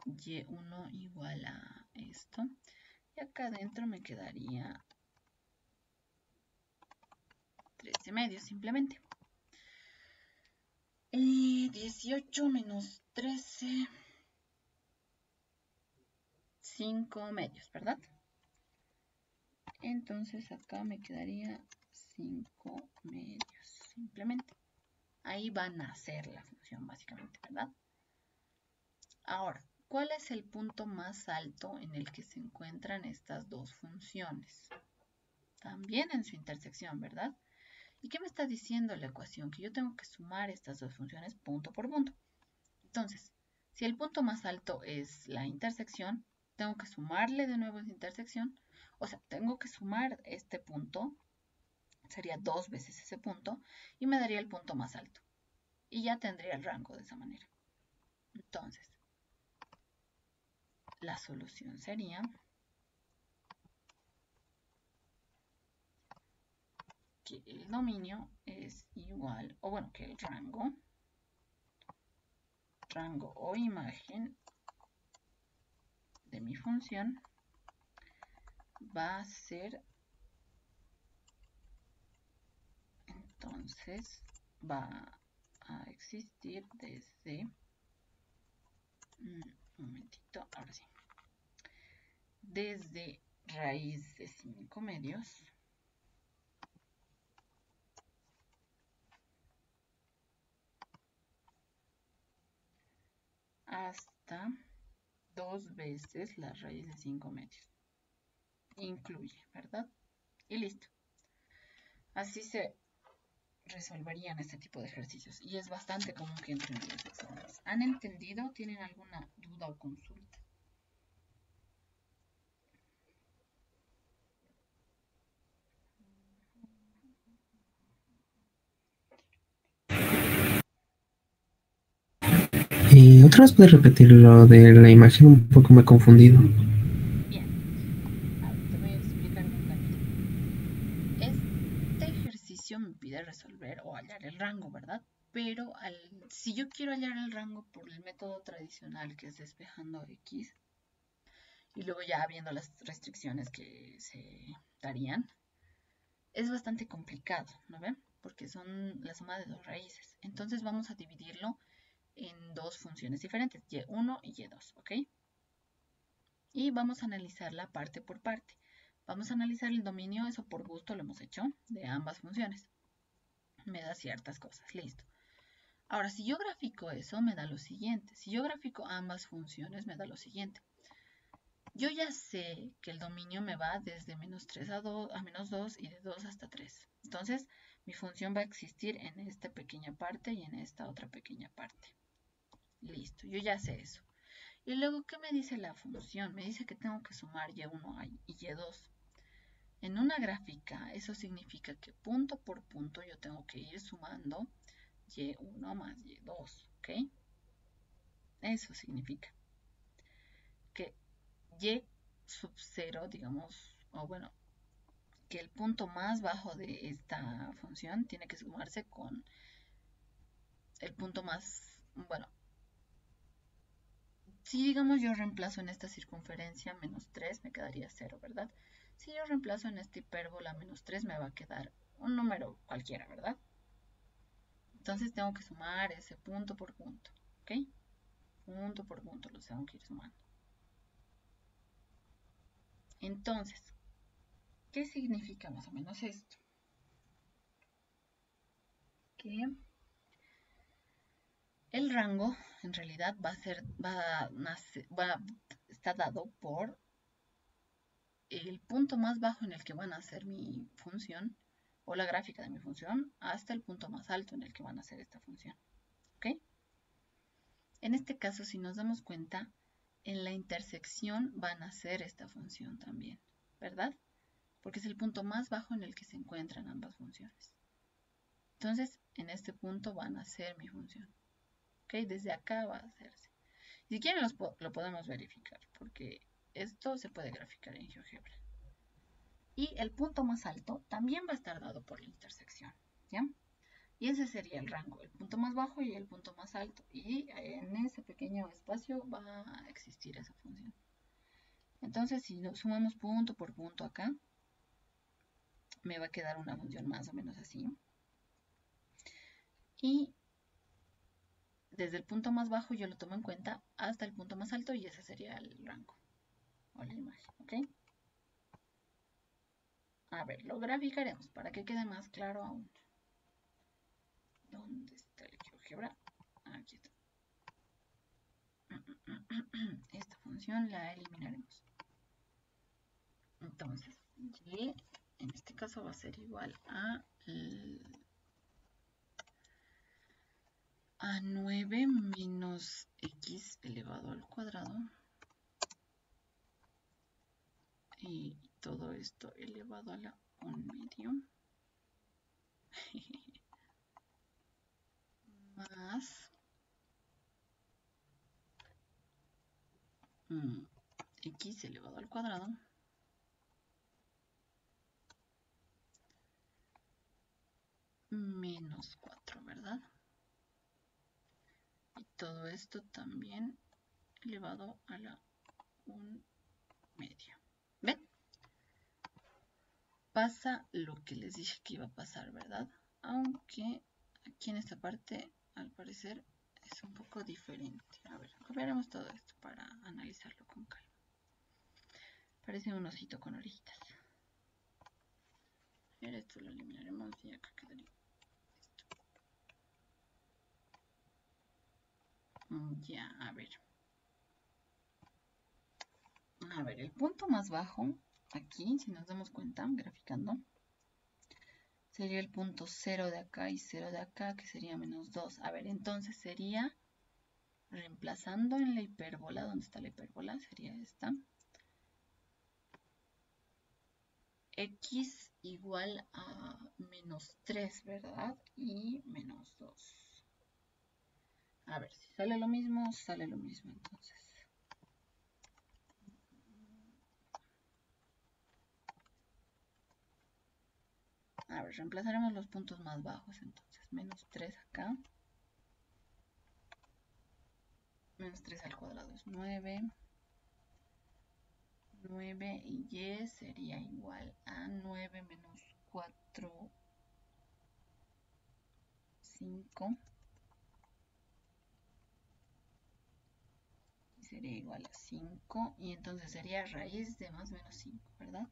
y1 igual a esto. Y acá adentro me quedaría 13 medios simplemente. 18 menos 13, 5 medios, ¿verdad? Entonces acá me quedaría 5 medios, simplemente. Ahí van a ser la función básicamente, ¿verdad? Ahora, ¿cuál es el punto más alto en el que se encuentran estas dos funciones? También en su intersección, ¿verdad? ¿Y qué me está diciendo la ecuación? Que yo tengo que sumar estas dos funciones punto por punto. Entonces, si el punto más alto es la intersección, tengo que sumarle de nuevo esa intersección. O sea, tengo que sumar este punto, sería 2 veces ese punto, y me daría el punto más alto. Y ya tendría el rango de esa manera. Entonces, la solución sería que el dominio es igual, o bueno, que el rango o imagen de mi función va a ser, entonces va a existir desde, un momentito, ahora sí, desde raíz de 5 medios hasta 2 veces la raíz de 5 medios. Incluye, ¿verdad? Y listo. Así se resolverían este tipo de ejercicios y es bastante común que entren en los exámenes. ¿Han entendido? ¿Tienen alguna duda o consulta? ¿Otra vez puedes repetir lo de la imagen? Un poco me he confundido. Bien, a ver, te voy a explicar con calma. Este ejercicio me pide resolver o hallar el rango, ¿verdad? Pero si yo quiero hallar el rango por el método tradicional, que es despejando x, y luego ya viendo las restricciones que se darían, es bastante complicado, ¿no ven? Porque son la suma de dos raíces. Entonces vamos a dividirlo en dos funciones diferentes, y1 y y2, ¿ok? Y vamos a analizarla parte por parte. Vamos a analizar el dominio, eso por gusto lo hemos hecho, de ambas funciones. Me da ciertas cosas, listo. Ahora, si yo grafico eso, me da lo siguiente. Si yo grafico ambas funciones, me da lo siguiente. Yo ya sé que el dominio me va desde -3 a menos 2 y de 2 hasta 3. Entonces, mi función va a existir en esta pequeña parte y en esta otra pequeña parte. Listo, yo ya sé eso. Y luego, ¿qué me dice la función? Me dice que tengo que sumar y1 y y2. En una gráfica, eso significa que punto por punto yo tengo que ir sumando y1 más y2, ¿ok? Eso significa que y sub 0, digamos, o bueno, que el punto más bajo de esta función tiene que sumarse con el punto más, bueno, si digamos yo reemplazo en esta circunferencia -3, me quedaría 0, ¿verdad? Si yo reemplazo en esta hipérbola -3, me va a quedar un número cualquiera, ¿verdad? Entonces tengo que sumar ese punto por punto, ¿ok? Punto por punto los tengo que ir sumando. Entonces, ¿qué significa más o menos esto? Que el rango en realidad está dado por el punto más bajo en el que va a nacer mi función o la gráfica de mi función hasta el punto más alto en el que va a nacer esta función. ¿Ok? En este caso, si nos damos cuenta, en la intersección va a nacer esta función también, ¿verdad? Porque es el punto más bajo en el que se encuentran ambas funciones. Entonces, en este punto va a nacer mi función. ¿Ok? Desde acá va a hacerse. Si quieren lo podemos verificar, porque esto se puede graficar en GeoGebra. Y el punto más alto también va a estar dado por la intersección, ¿ya? Y ese sería el rango, el punto más bajo y el punto más alto. Y en ese pequeño espacio va a existir esa función. Entonces, si sumamos punto por punto acá, me va a quedar una función más o menos así. Y desde el punto más bajo yo lo tomo en cuenta hasta el punto más alto y ese sería el rango o la imagen, ¿ok? A ver, lo graficaremos para que quede más claro aún. ¿Dónde está el GeoGebra? Aquí está. Esta función la eliminaremos. Entonces, y en este caso va a ser igual a 9 menos x elevado al cuadrado. Y todo esto elevado a la 1/2 más x elevado al cuadrado menos 4, ¿verdad? Y todo esto también elevado a la 1/2. ¿Ven? Pasa lo que les dije que iba a pasar, ¿verdad? Aunque aquí en esta parte, al parecer, es un poco diferente. A ver, copiaremos todo esto para analizarlo con calma. Parece un osito con orejitas. A ver, esto lo eliminaremos y acá quedaría esto. Ya, a ver. A ver, el punto más bajo, aquí, si nos damos cuenta, graficando, sería el punto 0 de acá y 0 de acá, que sería -2. A ver, entonces sería, reemplazando en la hipérbola, ¿dónde está la hipérbola? Sería esta. X igual a -3, ¿verdad? Y -2. A ver, si sale lo mismo, sale lo mismo entonces. A ver, reemplazaremos los puntos más bajos entonces. -3 acá. -3 al cuadrado es 9. 9 y y sería igual a 9 menos 4, 5. Y sería igual a 5. Y entonces sería raíz de más menos 5, ¿verdad?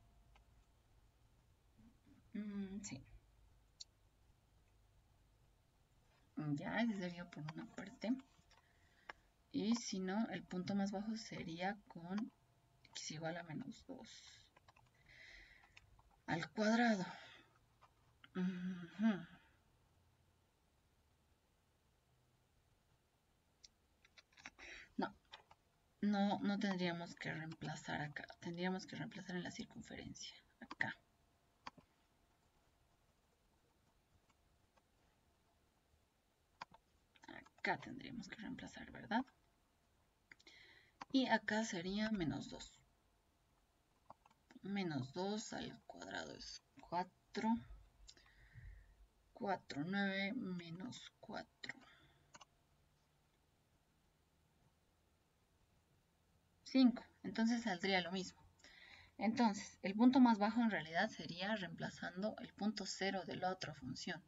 Sí. Ya, ese sería por una parte. Y si no, el punto más bajo sería con x igual a menos 2 al cuadrado. No tendríamos que reemplazar acá. Tendríamos que reemplazar en la circunferencia. Acá. Acá tendríamos que reemplazar, ¿verdad? Y acá sería menos 2. Menos 2 al cuadrado es 4. 4, 9 menos 4. 5. Entonces saldría lo mismo. Entonces, el punto más bajo en realidad sería reemplazando el punto 0 de la otra función.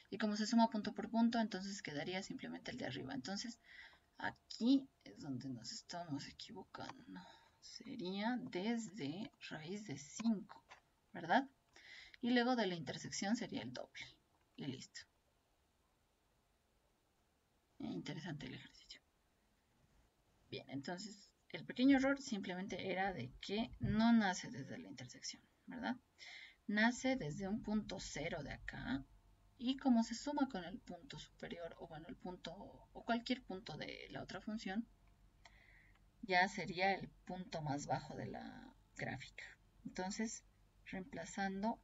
Y como se suma punto por punto, entonces quedaría simplemente el de arriba. Entonces, aquí es donde nos estamos equivocando. Sería desde raíz de 5, ¿verdad? Y luego de la intersección sería el doble. Y listo. Interesante el ejercicio. Bien, entonces el pequeño error simplemente era de que no nace desde la intersección, ¿verdad? Nace desde un punto 0 de acá y como se suma con el punto superior o bueno, el punto o cualquier punto de la otra función, ya sería el punto más bajo de la gráfica. Entonces, reemplazando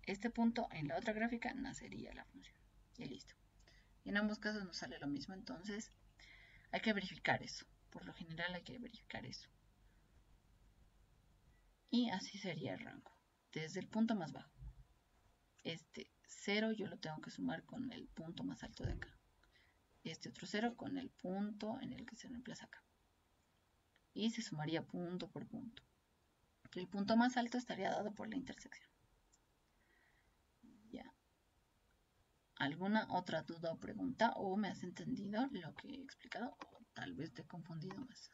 este punto en la otra gráfica, nacería la función. Y listo. Y en ambos casos nos sale lo mismo, entonces hay que verificar eso. Por lo general hay que verificar eso. Y así sería el rango, desde el punto más bajo. Este 0 yo lo tengo que sumar con el punto más alto de acá. Este otro 0 con el punto en el que se reemplaza acá. Y se sumaría punto por punto. El punto más alto estaría dado por la intersección. Ya. ¿Alguna otra duda o pregunta? ¿O me has entendido lo que he explicado? O tal vez te he confundido más.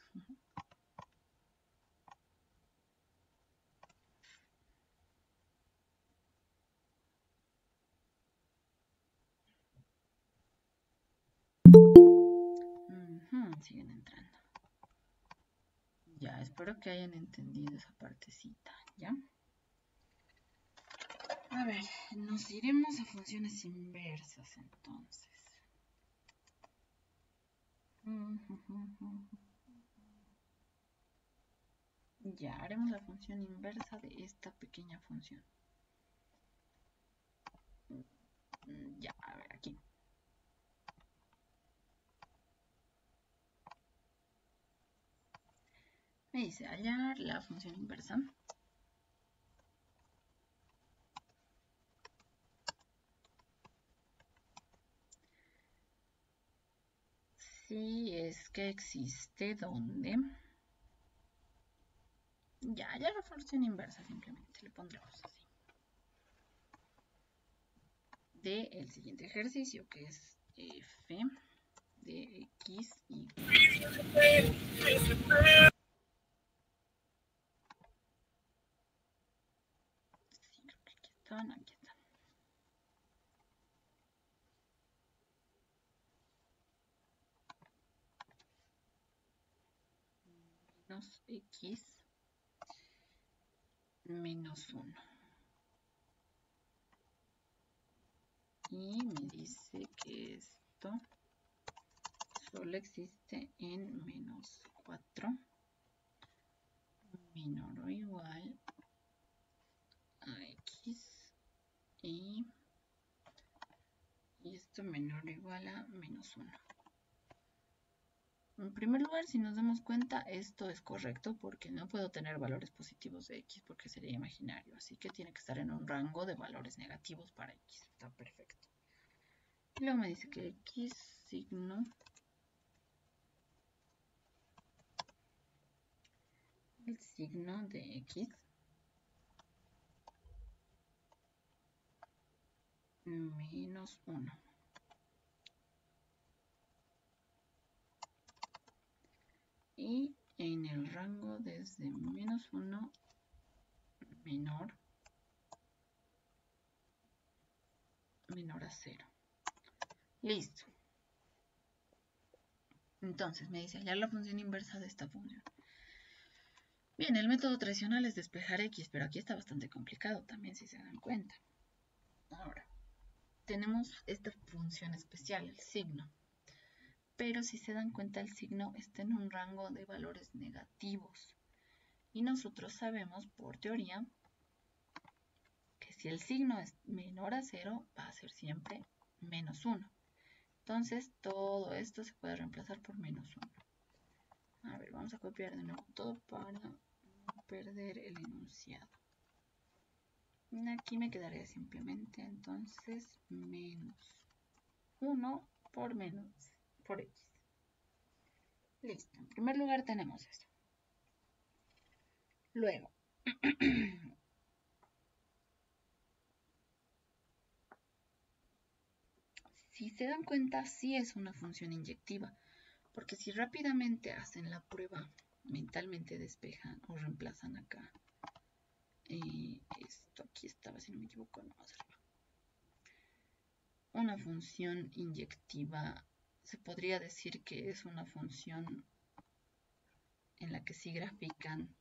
Siguen entrando. Ya, espero que hayan entendido esa partecita, ¿ya? A ver, nos iremos a funciones inversas entonces. Ya, haremos la función inversa de esta pequeña función. Ya, a ver, aquí. Me dice hallar la función inversa. Si es que existe donde... Ya la función inversa simplemente le pondremos así. De el siguiente ejercicio que es f de x y... Sí, creo que aquí están, aquí están. Menos x menos 1. Y me dice que esto solo existe en menos 4 menor o igual a x y esto menor o igual a menos 1. En primer lugar, si nos damos cuenta, esto es correcto porque no puedo tener valores positivos de x porque sería imaginario. Así que tiene que estar en un rango de valores negativos para x. Está perfecto. Y luego me dice que x signo el signo de x menos 1. Y en el rango desde menos 1 menor a 0. Listo. Entonces me dice hallar la función inversa de esta función. Bien, el método tradicional es despejar x, pero aquí está bastante complicado también si se dan cuenta. Ahora, tenemos esta función especial, el signo. Pero si se dan cuenta, el signo está en un rango de valores negativos. Y nosotros sabemos por teoría que si el signo es menor a 0, va a ser siempre menos 1. Entonces, todo esto se puede reemplazar por menos 1. A ver, vamos a copiar de nuevo todo para no perder el enunciado. Aquí me quedaría simplemente entonces menos 1 por x. Listo, en primer lugar tenemos esto. Luego, si se dan cuenta, sí es una función inyectiva, porque si rápidamente hacen la prueba, mentalmente despejan o reemplazan acá. Esto aquí estaba, si no me equivoco, no va a ser una función inyectiva. Se podría decir que es una función en la que sí grafican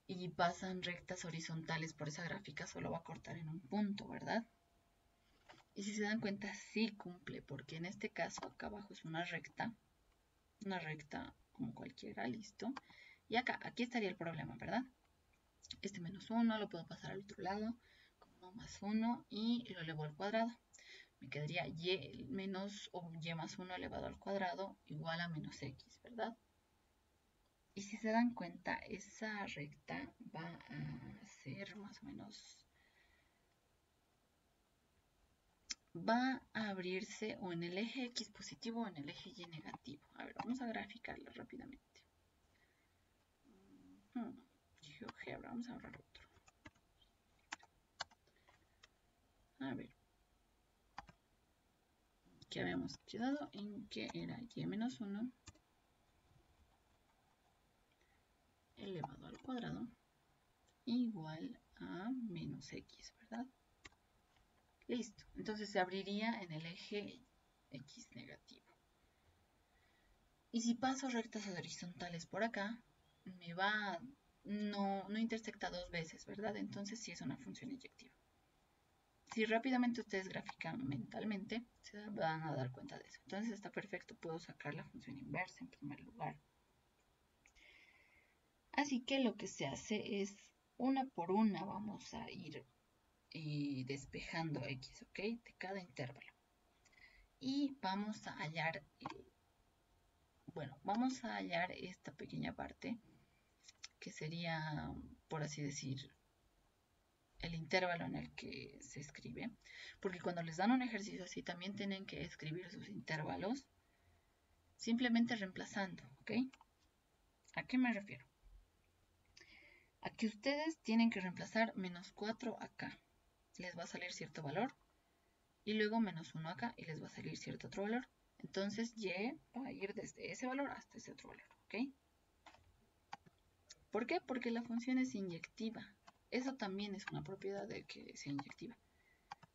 y pasan rectas horizontales por esa gráfica, solo va a cortar en un punto, ¿verdad? Y si se dan cuenta, sí cumple, porque en este caso acá abajo es una recta como cualquiera, listo. Y acá, aquí estaría el problema, ¿verdad? Este menos 1 lo puedo pasar al otro lado, como más 1 y lo elevo al cuadrado. Me quedaría y menos o y más 1 elevado al cuadrado igual a menos x, ¿verdad? Y si se dan cuenta, esa recta va a ser más o menos, va a abrirse o en el eje x positivo o en el eje y negativo. A ver, vamos a graficarlo rápidamente. GeoGebra, vamos a ahorrar otro. A ver. Que habíamos quedado en que era y menos 1 elevado al cuadrado igual a menos x, ¿verdad? Listo. Entonces se abriría en el eje x negativo. Y si paso rectas horizontales por acá, me va, no intersecta dos veces, ¿verdad? Entonces sí es una función inyectiva. Si rápidamente ustedes grafican mentalmente, se van a dar cuenta de eso. Entonces está perfecto, puedo sacar la función inversa en primer lugar. Así que lo que se hace es, una por una vamos a ir despejando x, ¿ok? De cada intervalo. Y vamos a hallar, vamos a hallar esta pequeña parte, que sería, por así decir, el intervalo en el que se escribe. Porque cuando les dan un ejercicio así, también tienen que escribir sus intervalos, simplemente reemplazando, ¿ok? ¿A qué me refiero? A que ustedes tienen que reemplazar menos 4 acá. Les va a salir cierto valor. Y luego menos 1 acá y les va a salir cierto otro valor. Entonces y va a ir desde ese valor hasta ese otro valor, ¿ok? ¿Por qué? Porque la función es inyectiva. Eso también es una propiedad de que sea inyectiva.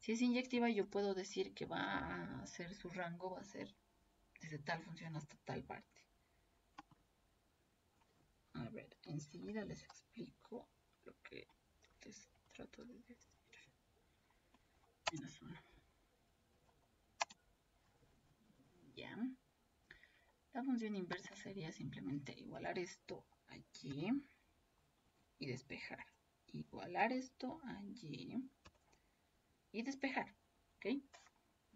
Si es inyectiva, yo puedo decir que va a ser su rango, va a ser desde tal función hasta tal parte. A ver, enseguida les explico lo que les trato de decir. Menos 1. Ya. La función inversa sería simplemente igualar esto a y y despejar. Igualar esto a y despejar, ¿ok?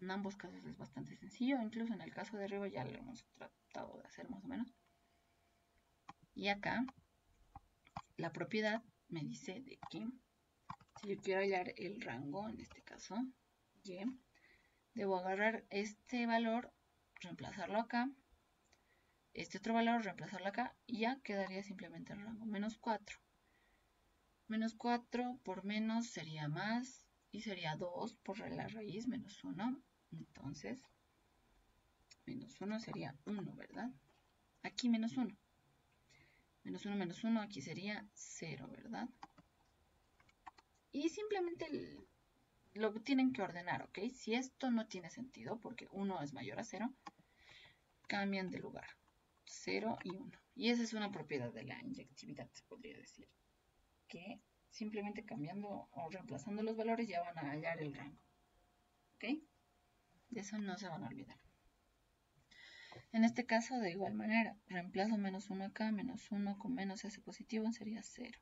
En ambos casos es bastante sencillo, incluso en el caso de arriba ya lo hemos tratado de hacer más o menos. Y acá la propiedad me dice de que si yo quiero hallar el rango, en este caso y, debo agarrar este valor, reemplazarlo acá este otro valor, reemplazarlo acá y ya quedaría simplemente el rango menos 4. Menos 4 por menos sería más y sería 2 por la raíz menos 1. Entonces, menos 1 sería 1, ¿verdad? Aquí menos 1. Menos 1, aquí sería 0, ¿verdad? Y simplemente lo tienen que ordenar, ¿ok? Si esto no tiene sentido, porque 1 es mayor a 0, cambian de lugar. 0 y 1. Y esa es una propiedad de la inyectividad, se podría decir. Que simplemente cambiando o reemplazando los valores ya van a hallar el rango. ¿Ok? De eso no se van a olvidar. En este caso, de igual manera, reemplazo menos 1 acá, menos 1 con menos s positivo sería 0.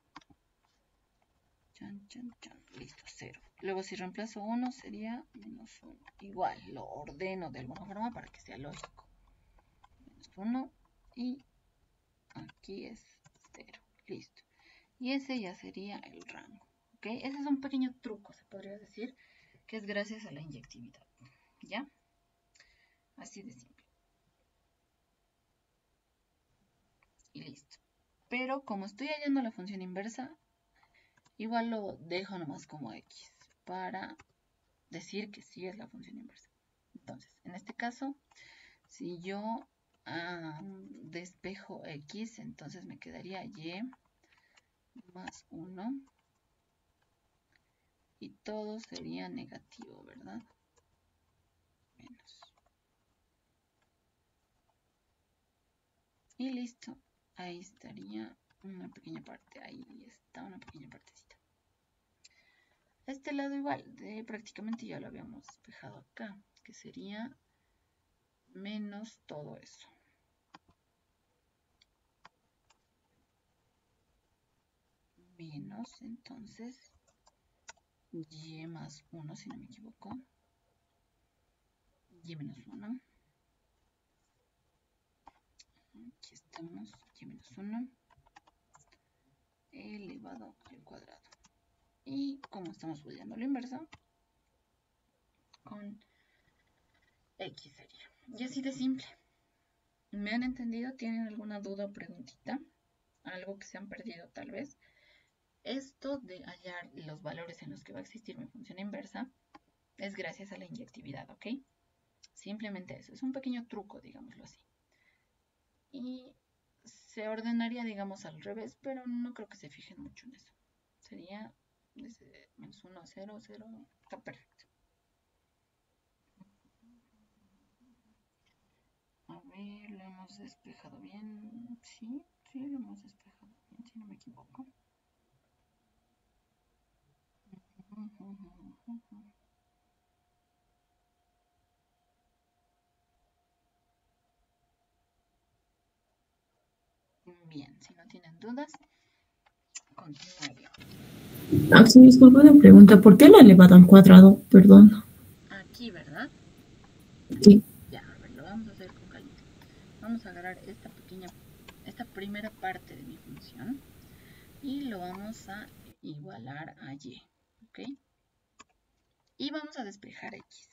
Chan, chan, chan. Listo, 0. Luego si reemplazo 1 sería menos 1. Igual, lo ordeno de alguna forma para que sea lógico. Menos 1 y aquí es 0. Listo. Y ese ya sería el rango. ¿Ok? Ese es un pequeño truco, se podría decir, que es gracias a la inyectividad. ¿Ya? Así de simple. Y listo. Pero como estoy hallando la función inversa, igual lo dejo nomás como x para decir que sí es la función inversa. Entonces, en este caso, si yo despejo x, entonces me quedaría y más 1 y todo sería negativo, ¿verdad? Menos. Y listo. Ahí estaría una pequeña parte. Ahí está una pequeña partecita. Este lado igual, prácticamente ya lo habíamos despejado acá, que sería menos todo eso. Menos, entonces, y más 1, si no me equivoco. Y menos 1. Aquí estamos, y menos 1. Elevado al cuadrado. Y como estamos volviendo lo inverso, con x sería. Y así de simple. ¿Me han entendido? ¿Tienen alguna duda o preguntita? Algo que se han perdido tal vez. Esto de hallar los valores en los que va a existir mi función inversa es gracias a la inyectividad, ¿ok? Simplemente eso. Es un pequeño truco, digámoslo así. Y se ordenaría, digamos, al revés, pero no creo que se fijen mucho en eso. Sería desde menos 1 a 0, 0. Está perfecto. A ver, lo hemos despejado bien. Sí, lo hemos despejado bien, si no me equivoco. Bien, si no tienen dudas, continuaría. Axel, disculpa una pregunta. ¿Por qué la elevado al cuadrado? Perdón. Aquí, ¿verdad? Sí. Ya, a ver, lo vamos a hacer con calma. Vamos a agarrar esta primera parte de mi función y lo vamos a igualar a y, ¿ok? Y vamos a despejar x.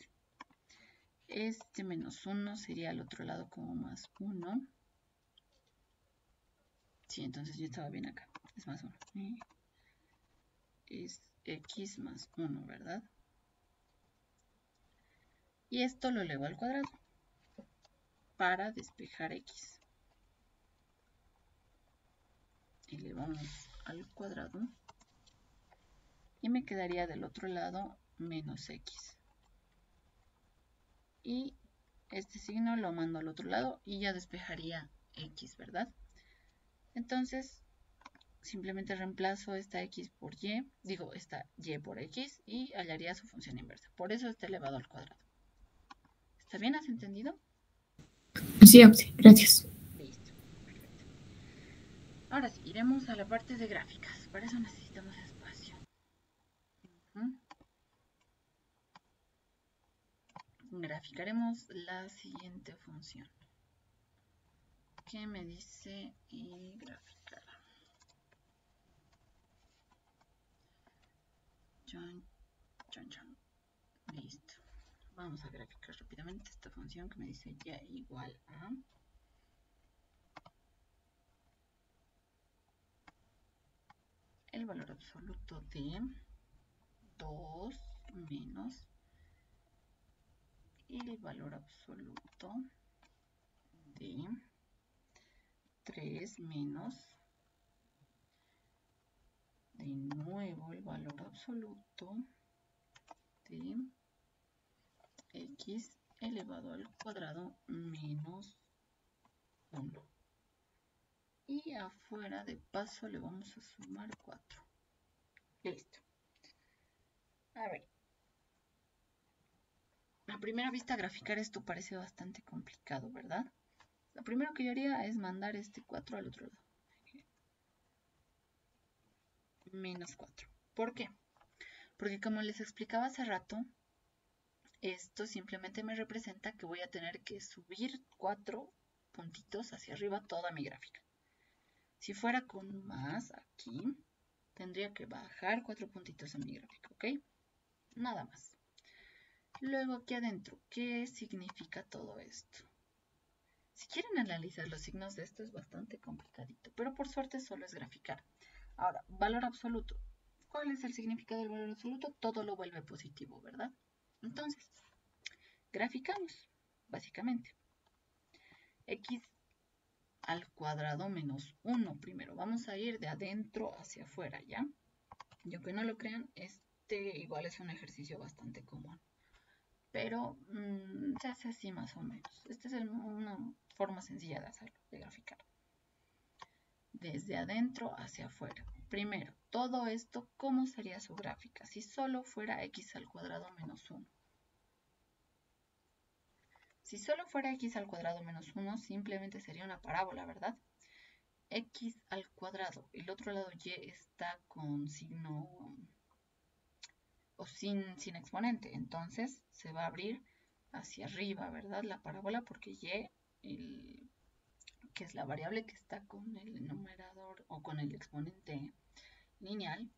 Este menos 1 sería al otro lado como más 1. Sí, entonces yo estaba bien acá. Es más 1. Es x más 1, ¿verdad? Y esto lo elevo al cuadrado para despejar x. Elevamos al cuadrado y me quedaría del otro lado menos x. Y este signo lo mando al otro lado y ya despejaría x, ¿verdad? Entonces, simplemente reemplazo esta x por y, digo, esta y por x y hallaría su función inversa. Por eso está elevado al cuadrado. ¿Está bien? ¿Has entendido? Sí, Axel, gracias. Listo, perfecto. Ahora sí, iremos a la parte de gráficas. Para eso necesitamos espacio. Graficaremos la siguiente función. ¿Qué me dice y graficar? Chan, chan, chan. Listo. Vamos a graficar rápidamente esta función que me dice y igual a valor absoluto de 2 menos el valor absoluto de 3 menos de nuevo el valor absoluto de x elevado al cuadrado menos 1. Y afuera de paso le vamos a sumar 4. Listo. A ver. A primera vista graficar esto parece bastante complicado, ¿verdad? Lo primero que yo haría es mandar este 4 al otro lado. Menos 4. ¿Por qué? Porque como les explicaba hace rato, esto simplemente me representa que voy a tener que subir 4 puntitos hacia arriba toda mi gráfica. Si fuera con más aquí, tendría que bajar 4 puntitos en mi gráfica, ¿ok? Nada más. Luego aquí adentro, ¿qué significa todo esto? Si quieren analizar los signos de esto es bastante complicadito, pero por suerte solo es graficar. Ahora, valor absoluto. ¿Cuál es el significado del valor absoluto? Todo lo vuelve positivo, ¿verdad? Entonces, graficamos, básicamente. X al cuadrado menos 1 primero. Vamos a ir de adentro hacia afuera, ¿ya? Y aunque no lo crean, este igual es un ejercicio bastante común. Pero se hace así más o menos. Esta es una forma sencilla de hacerlo, de graficar. Desde adentro hacia afuera. Primero, todo esto, ¿cómo sería su gráfica? Si solo fuera x al cuadrado menos 1. Si solo fuera x al cuadrado menos 1, simplemente sería una parábola, ¿verdad? X al cuadrado. El otro lado y está con signo o sin exponente. Entonces se va a abrir hacia arriba, ¿verdad? La parábola porque y, que es la variable que está con el numerador o con el exponente lineal.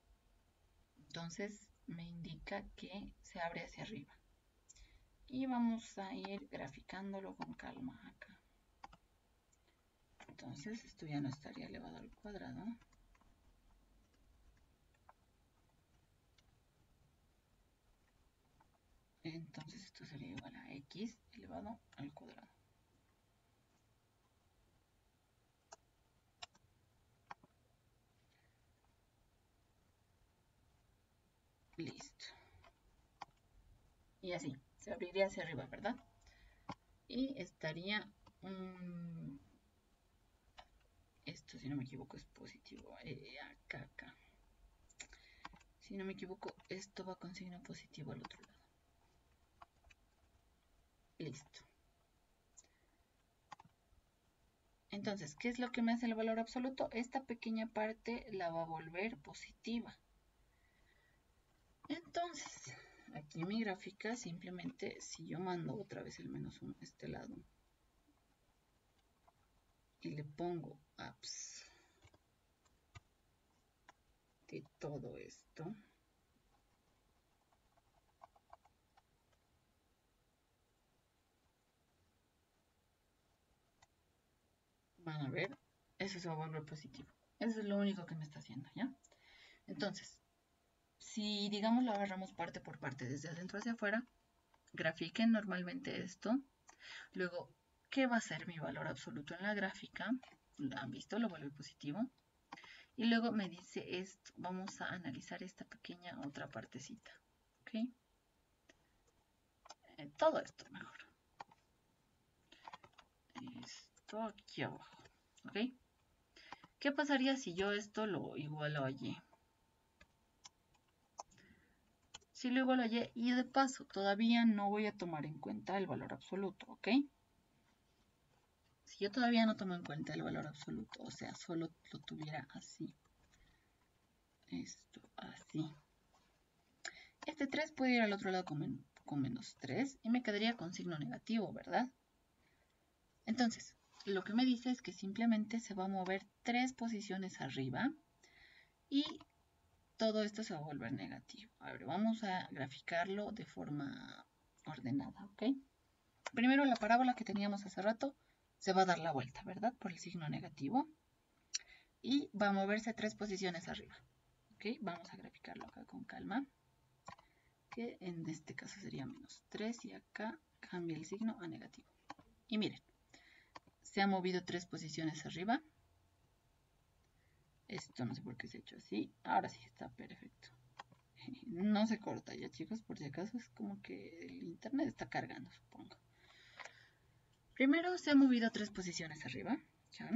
Entonces me indica que se abre hacia arriba. Y vamos a ir graficándolo con calma acá. Entonces esto ya no estaría elevado al cuadrado. Entonces esto sería igual a x elevado al cuadrado. Listo. Y así, se abriría hacia arriba, ¿verdad? Y estaría... esto, si no me equivoco, es positivo. Acá. Si no me equivoco, esto va con signo positivo al otro lado. Listo. Entonces, ¿qué es lo que me hace el valor absoluto? Esta pequeña parte la va a volver positiva. Entonces, aquí mi gráfica simplemente, si yo mando otra vez el menos 1 a este lado y le pongo apps de todo esto, van a ver, eso se va a volver positivo. Eso es lo único que me está haciendo, ¿ya? Entonces, si digamos lo agarramos parte por parte, desde adentro hacia afuera, grafiquen normalmente esto. Luego, ¿qué va a ser mi valor absoluto en la gráfica? ¿Lo han visto? Lo vuelve positivo. Y luego me dice esto. Vamos a analizar esta pequeña otra partecita. ¿Ok? Todo esto mejor. Esto aquí abajo. ¿Ok? ¿Qué pasaría si yo esto lo igualo a y? Si lo igualo a y de paso todavía no voy a tomar en cuenta el valor absoluto. ¿Ok? Si yo todavía no tomo en cuenta el valor absoluto, o sea, solo lo tuviera así. Esto así. Este 3 puede ir al otro lado con menos 3 y me quedaría con signo negativo, ¿verdad? Entonces, lo que me dice es que simplemente se va a mover 3 posiciones arriba y todo esto se va a volver negativo. A ver, vamos a graficarlo de forma ordenada, ¿ok? Primero la parábola que teníamos hace rato se va a dar la vuelta, ¿verdad? Por el signo negativo. Y va a moverse 3 posiciones arriba, ¿ok? ¿ok? Vamos a graficarlo acá con calma, que en este caso sería menos 3 y acá cambia el signo a negativo. Y miren, se ha movido 3 posiciones arriba. Esto no sé por qué se ha hecho así. Ahora sí está perfecto. No se corta ya, chicos, por si acaso es como que el internet está cargando, supongo. Primero se ha movido 3 posiciones arriba. ¿Ya?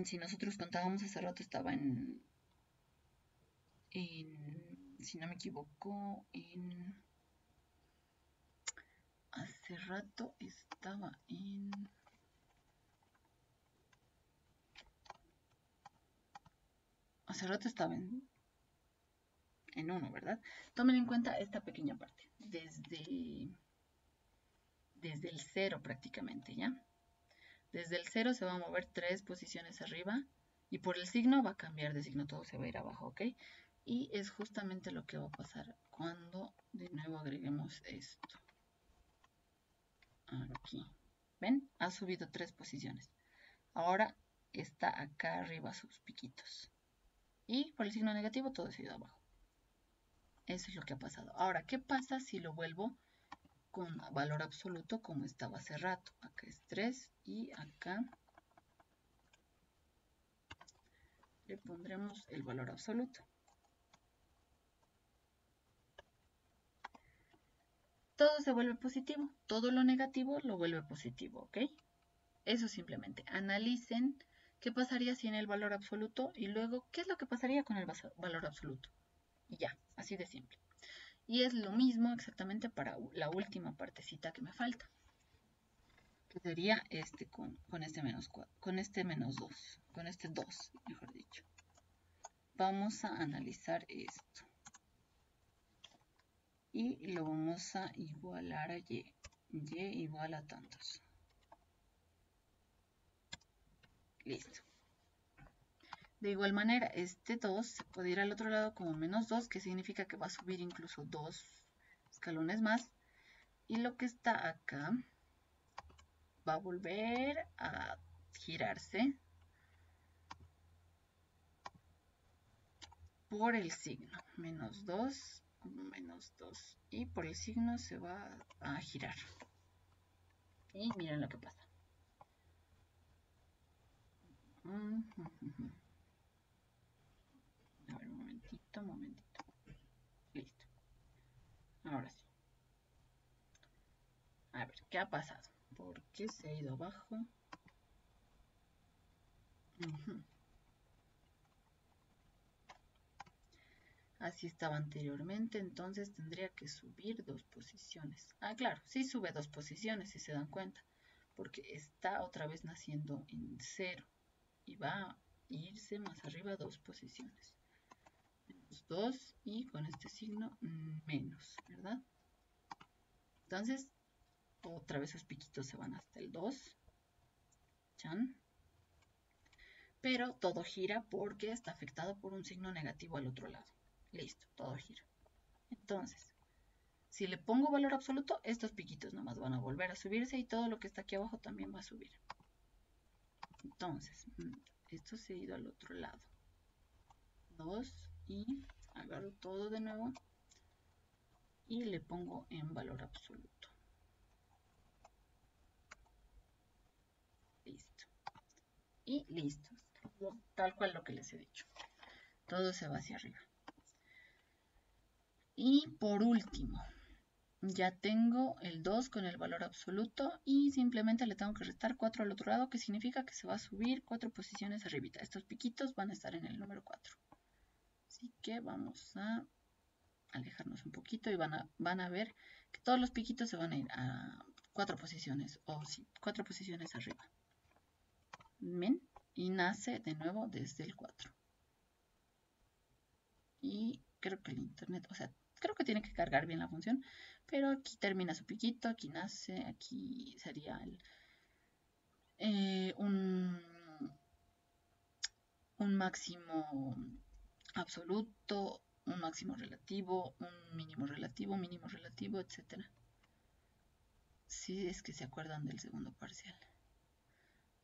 Si nosotros contábamos hace rato estaba si no me equivoco, hace rato estaba en 1, ¿verdad? Tomen en cuenta esta pequeña parte, desde el 0 prácticamente, ¿ya? Desde el 0 se va a mover 3 posiciones arriba y por el signo va a cambiar de signo, todo se va a ir abajo, ¿ok? Y es justamente lo que va a pasar cuando de nuevo agreguemos esto. Aquí, ¿ven? Ha subido 3 posiciones. Ahora está acá arriba sus piquitos. Y por el signo negativo todo se ha ido abajo. Eso es lo que ha pasado. Ahora, ¿qué pasa si lo vuelvo con valor absoluto como estaba hace rato? Acá es 3 y acá le pondremos el valor absoluto. Todo se vuelve positivo. Todo lo negativo lo vuelve positivo, ¿ok? Eso simplemente. Analicen qué pasaría si en el valor absoluto y luego qué es lo que pasaría con el valor absoluto. Y ya, así de simple. Y es lo mismo exactamente para la última partecita que me falta. Que sería este con este menos 4, con este menos 2, con este 2, mejor dicho. Vamos a analizar esto. Y lo vamos a igualar a y. Y igual a tantos. Listo. De igual manera, este 2 se puede ir al otro lado como menos 2, que significa que va a subir incluso 2 escalones más. Y lo que está acá va a volver a girarse por el signo. Menos 2, menos 2. Y por el signo se va a girar. Y miren lo que pasa. A ver, momentito. Listo. Ahora sí. A ver, ¿qué ha pasado? ¿Por qué se ha ido abajo? Así estaba anteriormente, entonces tendría que subir 2 posiciones. Ah, claro, sí sube 2 posiciones, si se dan cuenta, porque está otra vez naciendo en 0 y va a irse más arriba 2 posiciones. Menos 2 y con este signo menos, ¿verdad? Entonces, otra vez sus piquitos se van hasta el 2. ¿Chan? Pero todo gira porque está afectado por un signo negativo al otro lado. Listo, todo gira. Entonces, si le pongo valor absoluto, estos piquitos nomás van a volver a subirse y todo lo que está aquí abajo también va a subir. Entonces, esto se ha ido al otro lado. 2 y agarro todo de nuevo y le pongo en valor absoluto. Listo. Y listo. Tal cual lo que les he dicho. Todo se va hacia arriba. Y por último, ya tengo el 2 con el valor absoluto y simplemente le tengo que restar 4 al otro lado, que significa que se va a subir 4 posiciones arribita. Estos piquitos van a estar en el número 4. Así que vamos a alejarnos un poquito y van a ver que todos los piquitos se van a ir a 4 posiciones, o sí, 4 posiciones arriba. ¿Ven? Y nace de nuevo desde el 4. Y creo que el internet, o sea, creo que tiene que cargar bien la función, pero aquí termina su piquito, aquí nace, aquí sería un máximo absoluto, un máximo relativo, un mínimo relativo, etc. Si es que se acuerdan del segundo parcial.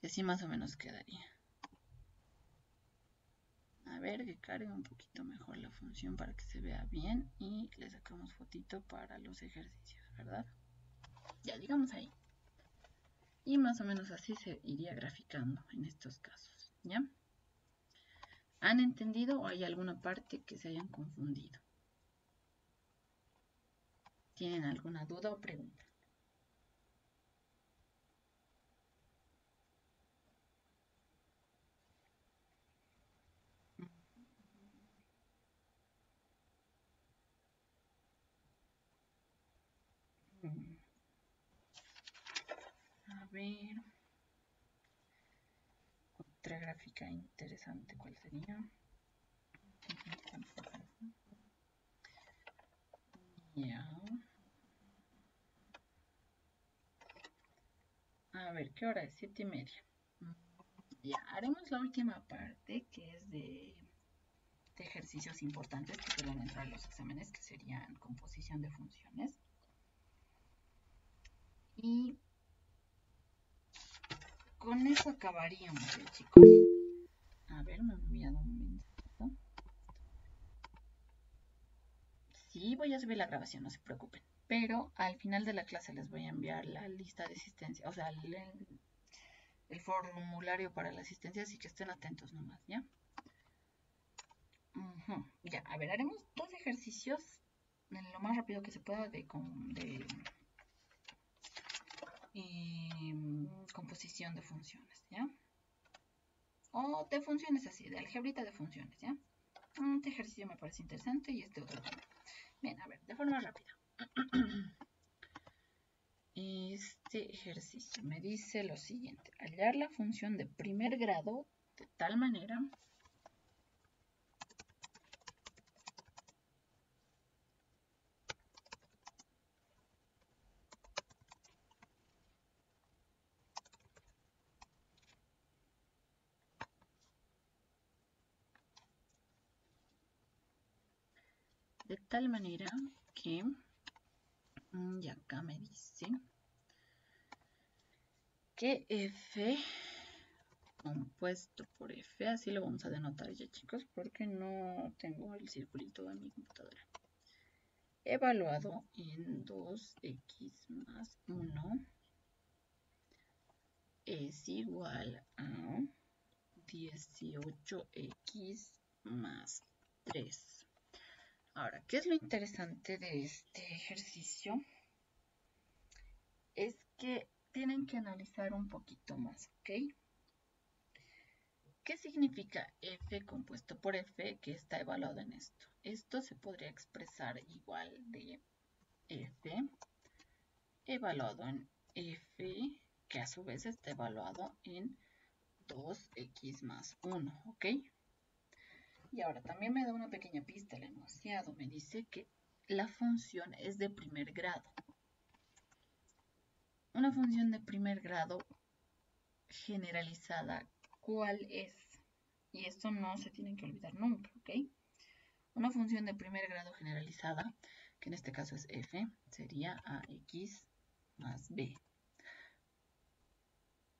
Y así más o menos quedaría. A ver. ver que cargue un poquito mejor la función para que se vea bien y le sacamos fotito para los ejercicios, ¿verdad? Ya, digamos ahí. Y más o menos así se iría graficando en estos casos, ¿ya? ¿Han entendido o hay alguna parte que se hayan confundido? ¿Tienen alguna duda o pregunta? A ver. Otra gráfica interesante, ¿cuál sería? Ya. A ver, ¿qué hora es? 7:30. Ya, haremos la última parte que es de ejercicios importantes que suelen entrar en los exámenes, que serían composición de funciones. Y con eso acabaríamos, chicos. A ver, me han enviado un mensajito. Sí, voy a subir la grabación, no se preocupen. Pero al final de la clase les voy a enviar la lista de asistencia, o sea, el formulario para la asistencia, así que estén atentos nomás, ¿ya? Ya, a ver, haremos 2 ejercicios en lo más rápido que se pueda de composición de funciones, ¿ya? O de funciones así, de algebrita de funciones, ¿ya? Este ejercicio me parece interesante y este otro también. Bien, a ver, de forma rápida. Este ejercicio me dice lo siguiente: hallar la función de primer grado de tal manera que, y acá me dice que f compuesto por f, así lo vamos a denotar ya, chicos, porque no tengo el circulito de mi computadora, evaluado en 2x más 1 es igual a 18x más 3. Ahora, ¿qué es lo interesante de este ejercicio? Es que tienen que analizar un poquito más, ¿ok? ¿Qué significa f compuesto por f que está evaluado en esto? Esto se podría expresar igual de f evaluado en f, que a su vez está evaluado en 2x más 1, ¿ok? Y ahora también me da una pequeña pista el enunciado. Me dice que la función es de primer grado. Una función de primer grado generalizada, ¿cuál es? Y esto no se tiene que olvidar nunca, ¿ok? Una función de primer grado generalizada, que en este caso es f, sería ax más b.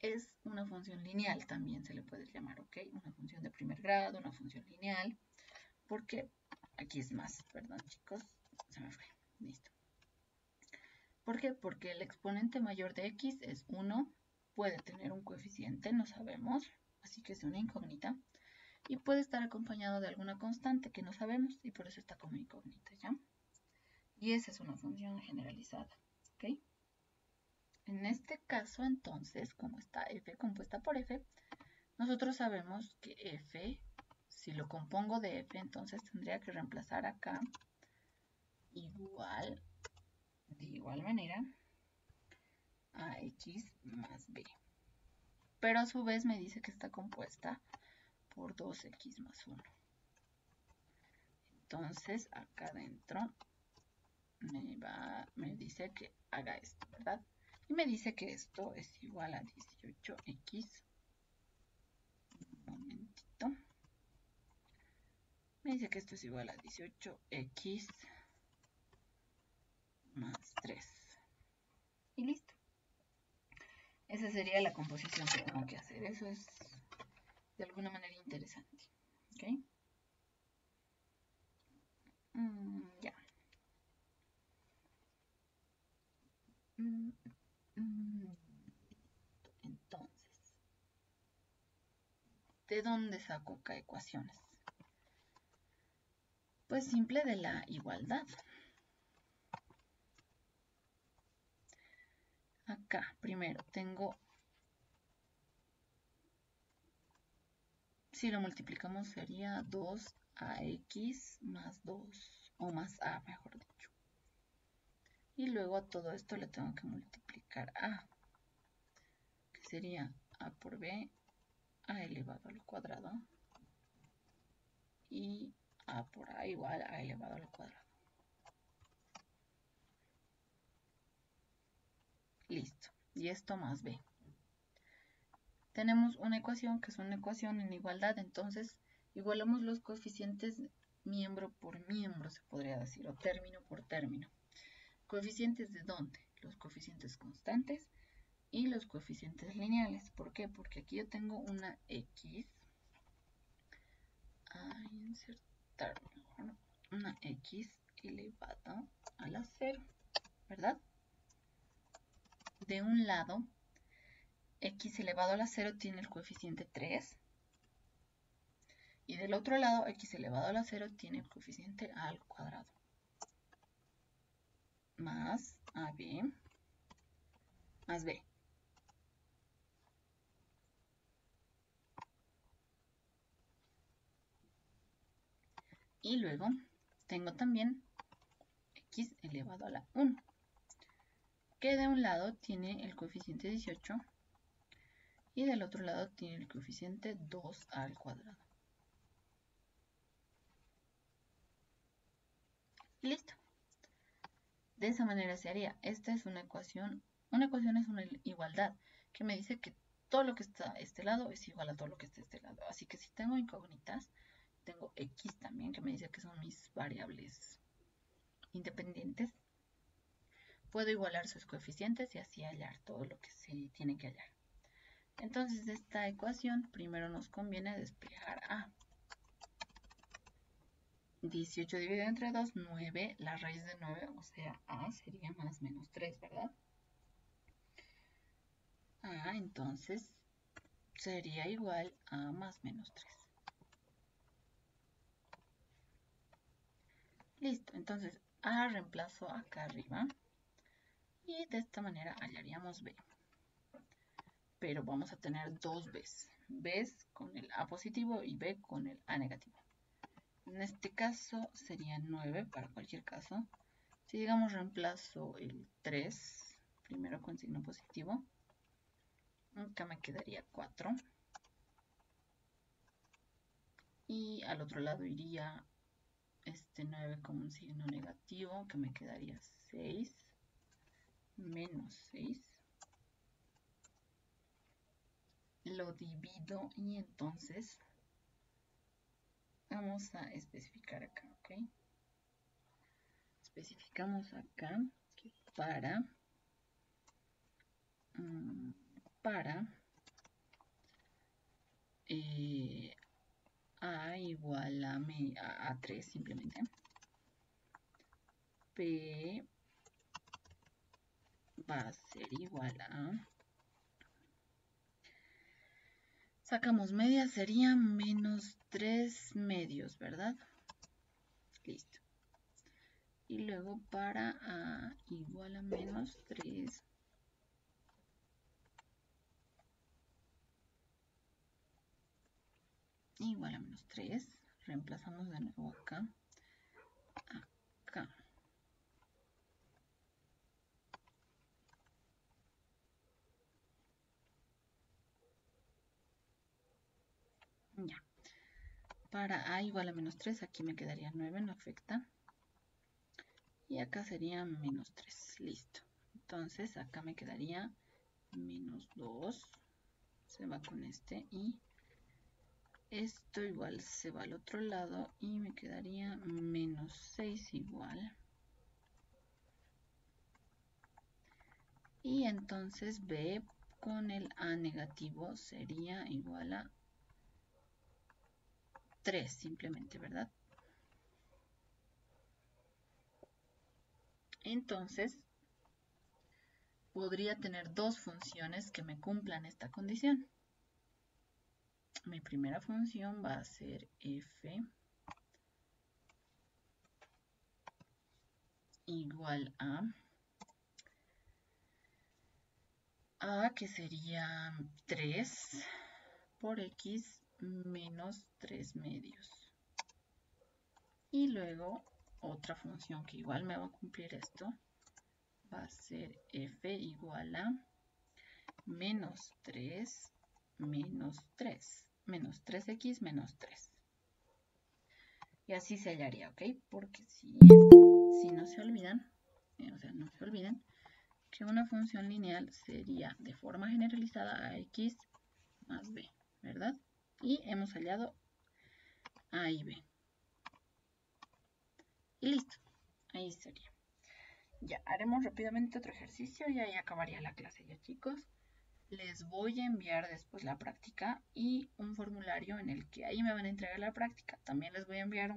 Es una función lineal, también se le puede llamar, ¿ok? Una función de primer grado, una función lineal, porque aquí es más, perdón chicos, se me fue, listo. ¿Por qué? Porque el exponente mayor de x es 1, puede tener un coeficiente, no sabemos, así que es una incógnita, y puede estar acompañado de alguna constante que no sabemos, y por eso está como incógnita, ¿ya? Y esa es una función generalizada, ¿ok? En este caso, entonces, como está f compuesta por f, nosotros sabemos que f, si lo compongo de f, entonces tendría que reemplazar acá igual, de igual manera, a x más b. Pero a su vez me dice que está compuesta por 2x más 1. Entonces, acá adentro me dice que haga esto, ¿verdad? Y me dice que esto es igual a 18x. Un momentito. Me dice que esto es igual a 18x más 3. Y listo. Esa sería la composición que tengo que hacer. Eso es de alguna manera interesante. ¿Ok? Ya. Entonces, ¿de dónde saco acá ecuaciones? Pues simple, de la igualdad. Acá, primero, tengo, si lo multiplicamos sería 2ax más 2, o más a, mejor dicho. Y luego a todo esto le tengo que multiplicar a, que sería a por b, a elevado al cuadrado, y a por a igual a elevado al cuadrado. Listo. Y esto más b. Tenemos una ecuación que es una ecuación en igualdad, entonces igualamos los coeficientes miembro por miembro, se podría decir, o término por término. ¿Coeficientes de dónde? Los coeficientes constantes y los coeficientes lineales. ¿Por qué? Porque aquí yo tengo una x, insertar mejor, una x elevada a la 0, ¿verdad? De un lado, x elevado a la 0 tiene el coeficiente 3. Y del otro lado, x elevado a la 0 tiene el coeficiente a al cuadrado. Más ab más b. Y luego tengo también x elevado a la 1, que de un lado tiene el coeficiente 18 y del otro lado tiene el coeficiente 2 al cuadrado. Y listo. De esa manera se haría. Esta es una ecuación. Una ecuación es una igualdad que me dice que todo lo que está a este lado es igual a todo lo que está a este lado. Así que si tengo incógnitas, tengo x también, que me dice que son mis variables independientes. Puedo igualar sus coeficientes y así hallar todo lo que se tiene que hallar. Entonces, de esta ecuación, primero nos conviene despejar a 18 dividido entre 2, 9, la raíz de 9, o sea, a sería más menos 3, ¿verdad? A, entonces, sería igual a más menos 3. Listo, entonces a reemplazo acá arriba y de esta manera hallaríamos b. Pero vamos a tener dos b's. B's con el a positivo y b con el a negativo. En este caso sería 9 para cualquier caso. Si digamos reemplazo el 3, primero con signo positivo, acá me quedaría 4. Y al otro lado iría este 9 con un signo negativo, que me quedaría 6, menos 6. Lo divido y entonces vamos a especificar acá, ¿ok? Especificamos acá que para a igual a 3 simplemente, p va a ser igual a, sacamos media, sería menos 3 medios, ¿verdad? Listo. Y luego para a igual a menos 3, igual a menos 3, reemplazamos de nuevo acá, acá. Ya. Para a igual a menos 3, aquí me quedaría 9, no afecta. Y acá sería menos 3, listo. Entonces acá me quedaría menos 2, se va con este, y esto igual se va al otro lado y me quedaría menos 6 igual. Y entonces b con el a negativo sería igual a 3 simplemente, ¿verdad? Entonces, podría tener dos funciones que me cumplan esta condición. Mi primera función va a ser f igual a que sería 3 por x menos 3 medios. Y luego otra función que igual me va a cumplir esto va a ser f igual a menos 3 menos 3 menos 3x menos 3. Y así se hallaría, ¿ok? Porque si no se olvidan, no se olviden que una función lineal sería de forma generalizada a x más b, ¿verdad? Y hemos hallado a y b. Y listo, ahí sería. Ya, haremos rápidamente otro ejercicio y ahí acabaría la clase ya, chicos. Les voy a enviar después la práctica y un formulario en el que ahí me van a entregar la práctica. También les voy a enviar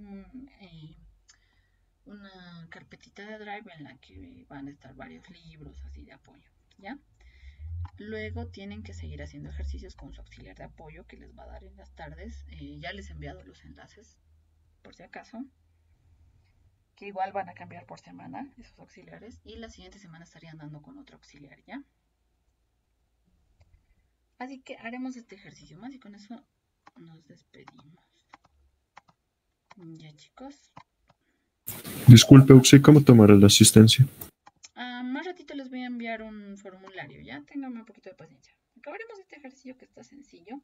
una carpetita de Drive en la que van a estar varios libros así de apoyo, ¿ya? Luego tienen que seguir haciendo ejercicios con su auxiliar de apoyo que les va a dar en las tardes. Ya les he enviado los enlaces, por si acaso, que igual van a cambiar por semana esos auxiliares y la siguiente semana estarían dando con otro auxiliar, ¿ya? Así que haremos este ejercicio más y con eso nos despedimos. Ya, chicos. Disculpe, Uxi, ¿cómo tomará la asistencia? Más ratito les voy a enviar un formulario, ¿ya? Ténganme un poquito de paciencia. Acabaremos este ejercicio que está sencillo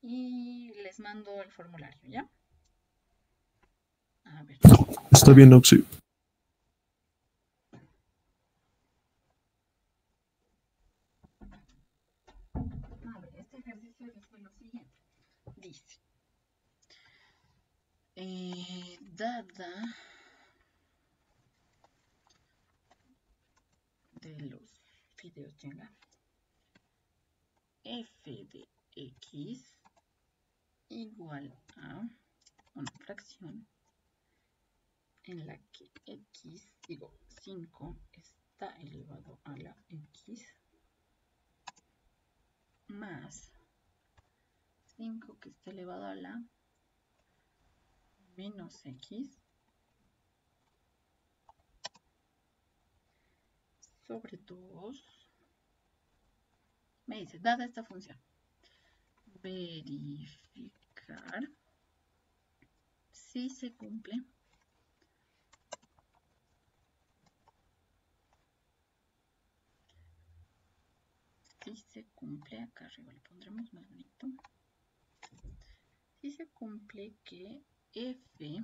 y les mando el formulario, ¿ya? A ver. Está bien, Uxi. A ver, este ejercicio dice lo siguiente. Dice, dada de los fideos Jenga, f de x igual a una fracción en la que x, 5 está elevado a la x más 5 que está elevado a la menos x sobre 2. Me dice, dada esta función, verificar si se cumple acá arriba le pondremos más bonito, si se cumple que f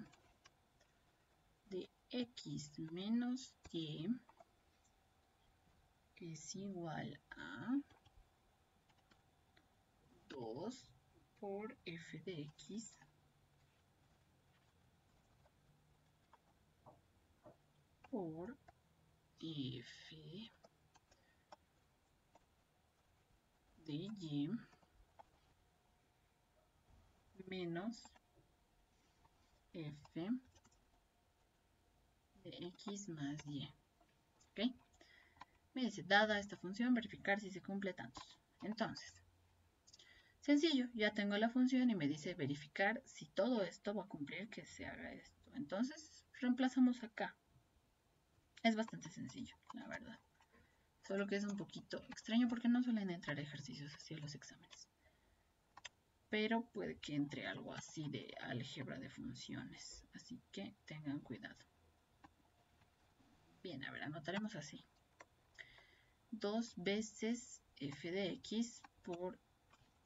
de x menos y es igual a 2 por f de x por f de y menos f de x más y. ¿Ok? Me dice, dada esta función, verificar si se cumple tantos. Entonces, sencillo, ya tengo la función y me dice verificar si todo esto va a cumplir que se haga esto. Entonces, reemplazamos acá. Es bastante sencillo, la verdad. Solo que es un poquito extraño porque no suelen entrar ejercicios así a los exámenes. Pero puede que entre algo así de álgebra de funciones. Así que tengan cuidado. Bien, a ver, anotaremos así. 2 veces f de x por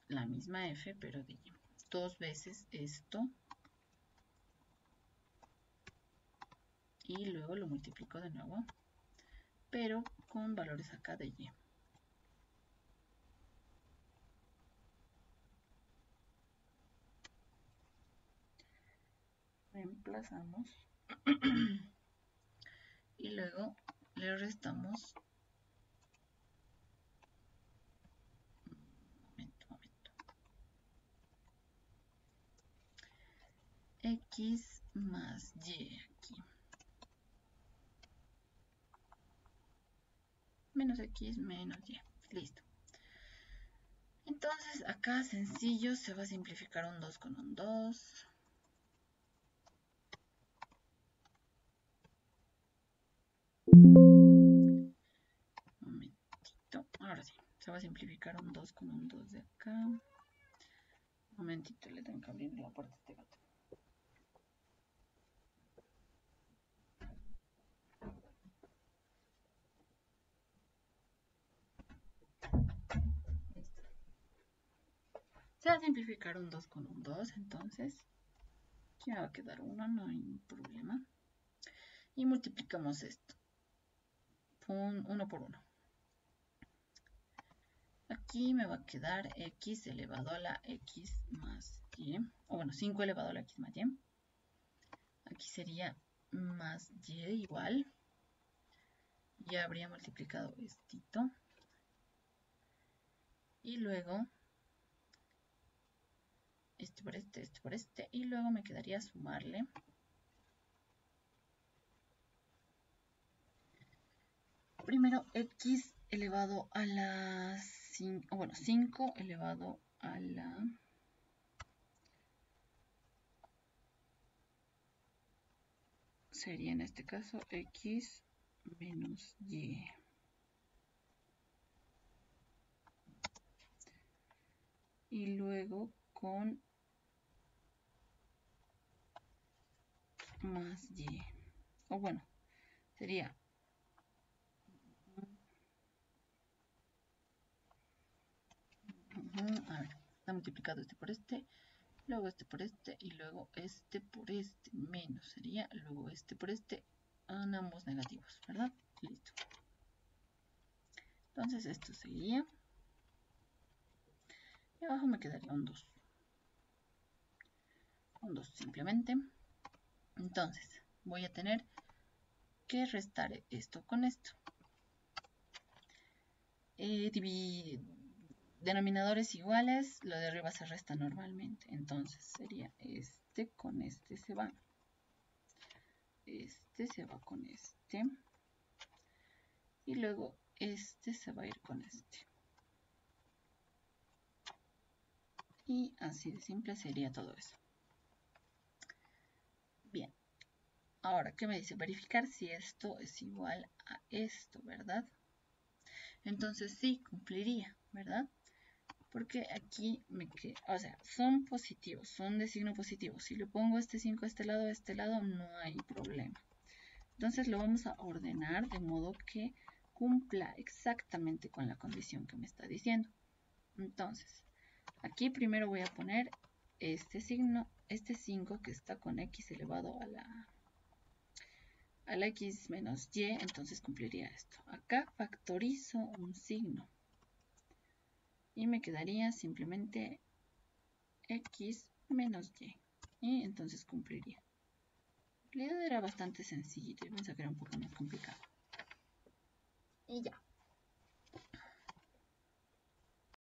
la misma f, pero de y. 2 veces esto. Y luego lo multiplico de nuevo, pero con valores acá de y. Reemplazamos. Y luego le restamos. Momento. X más y aquí. menos x menos y. Listo. Entonces acá sencillo se va a simplificar un 2 con un 2. Un momentito. Ahora sí, se va a simplificar un 2 con un 2 de acá. Un momentito, le tengo que abrir la puerta a este gato. Se va a simplificar un 2 con un 2, entonces aquí me va a quedar 1, no hay problema. Y multiplicamos esto. 1 por 1. Aquí me va a quedar x elevado a la x más y. O bueno, 5 elevado a la x más y. Aquí sería más y igual. Ya habría multiplicado esto. Y luego este por este. Y luego me quedaría sumarle. Primero x elevado a la 5. Bueno, 5 elevado a la... Sería en este caso x menos y. Y luego con más y. O bueno, sería a ver, está multiplicado este por este, luego este por este y luego este por este, menos sería luego este por este, en ambos negativos, ¿verdad? Listo. Entonces esto sería, y abajo me quedaría un 2. Un 2 simplemente. Entonces voy a tener que restar esto con esto. Denominadores iguales, lo de arriba se resta normalmente. Entonces sería este con este se va. Este se va con este. Y luego este se va a ir con este. Y así de simple sería todo eso. Bien. Ahora, ¿qué me dice? Verificar si esto es igual a esto, ¿verdad? Entonces sí, cumpliría, ¿verdad? Porque aquí o sea, son positivos, son de signo positivo. Si le pongo este 5 a este lado, no hay problema. Entonces lo vamos a ordenar de modo que cumpla exactamente con la condición que me está diciendo. Entonces, aquí primero voy a poner este signo, este 5 que está con x elevado a la x menos y, entonces cumpliría esto. Acá factorizo un signo y me quedaría simplemente x menos y. Y entonces cumpliría. En realidad era bastante sencillo, yo pensaba que era un poco más complicado. Y ya.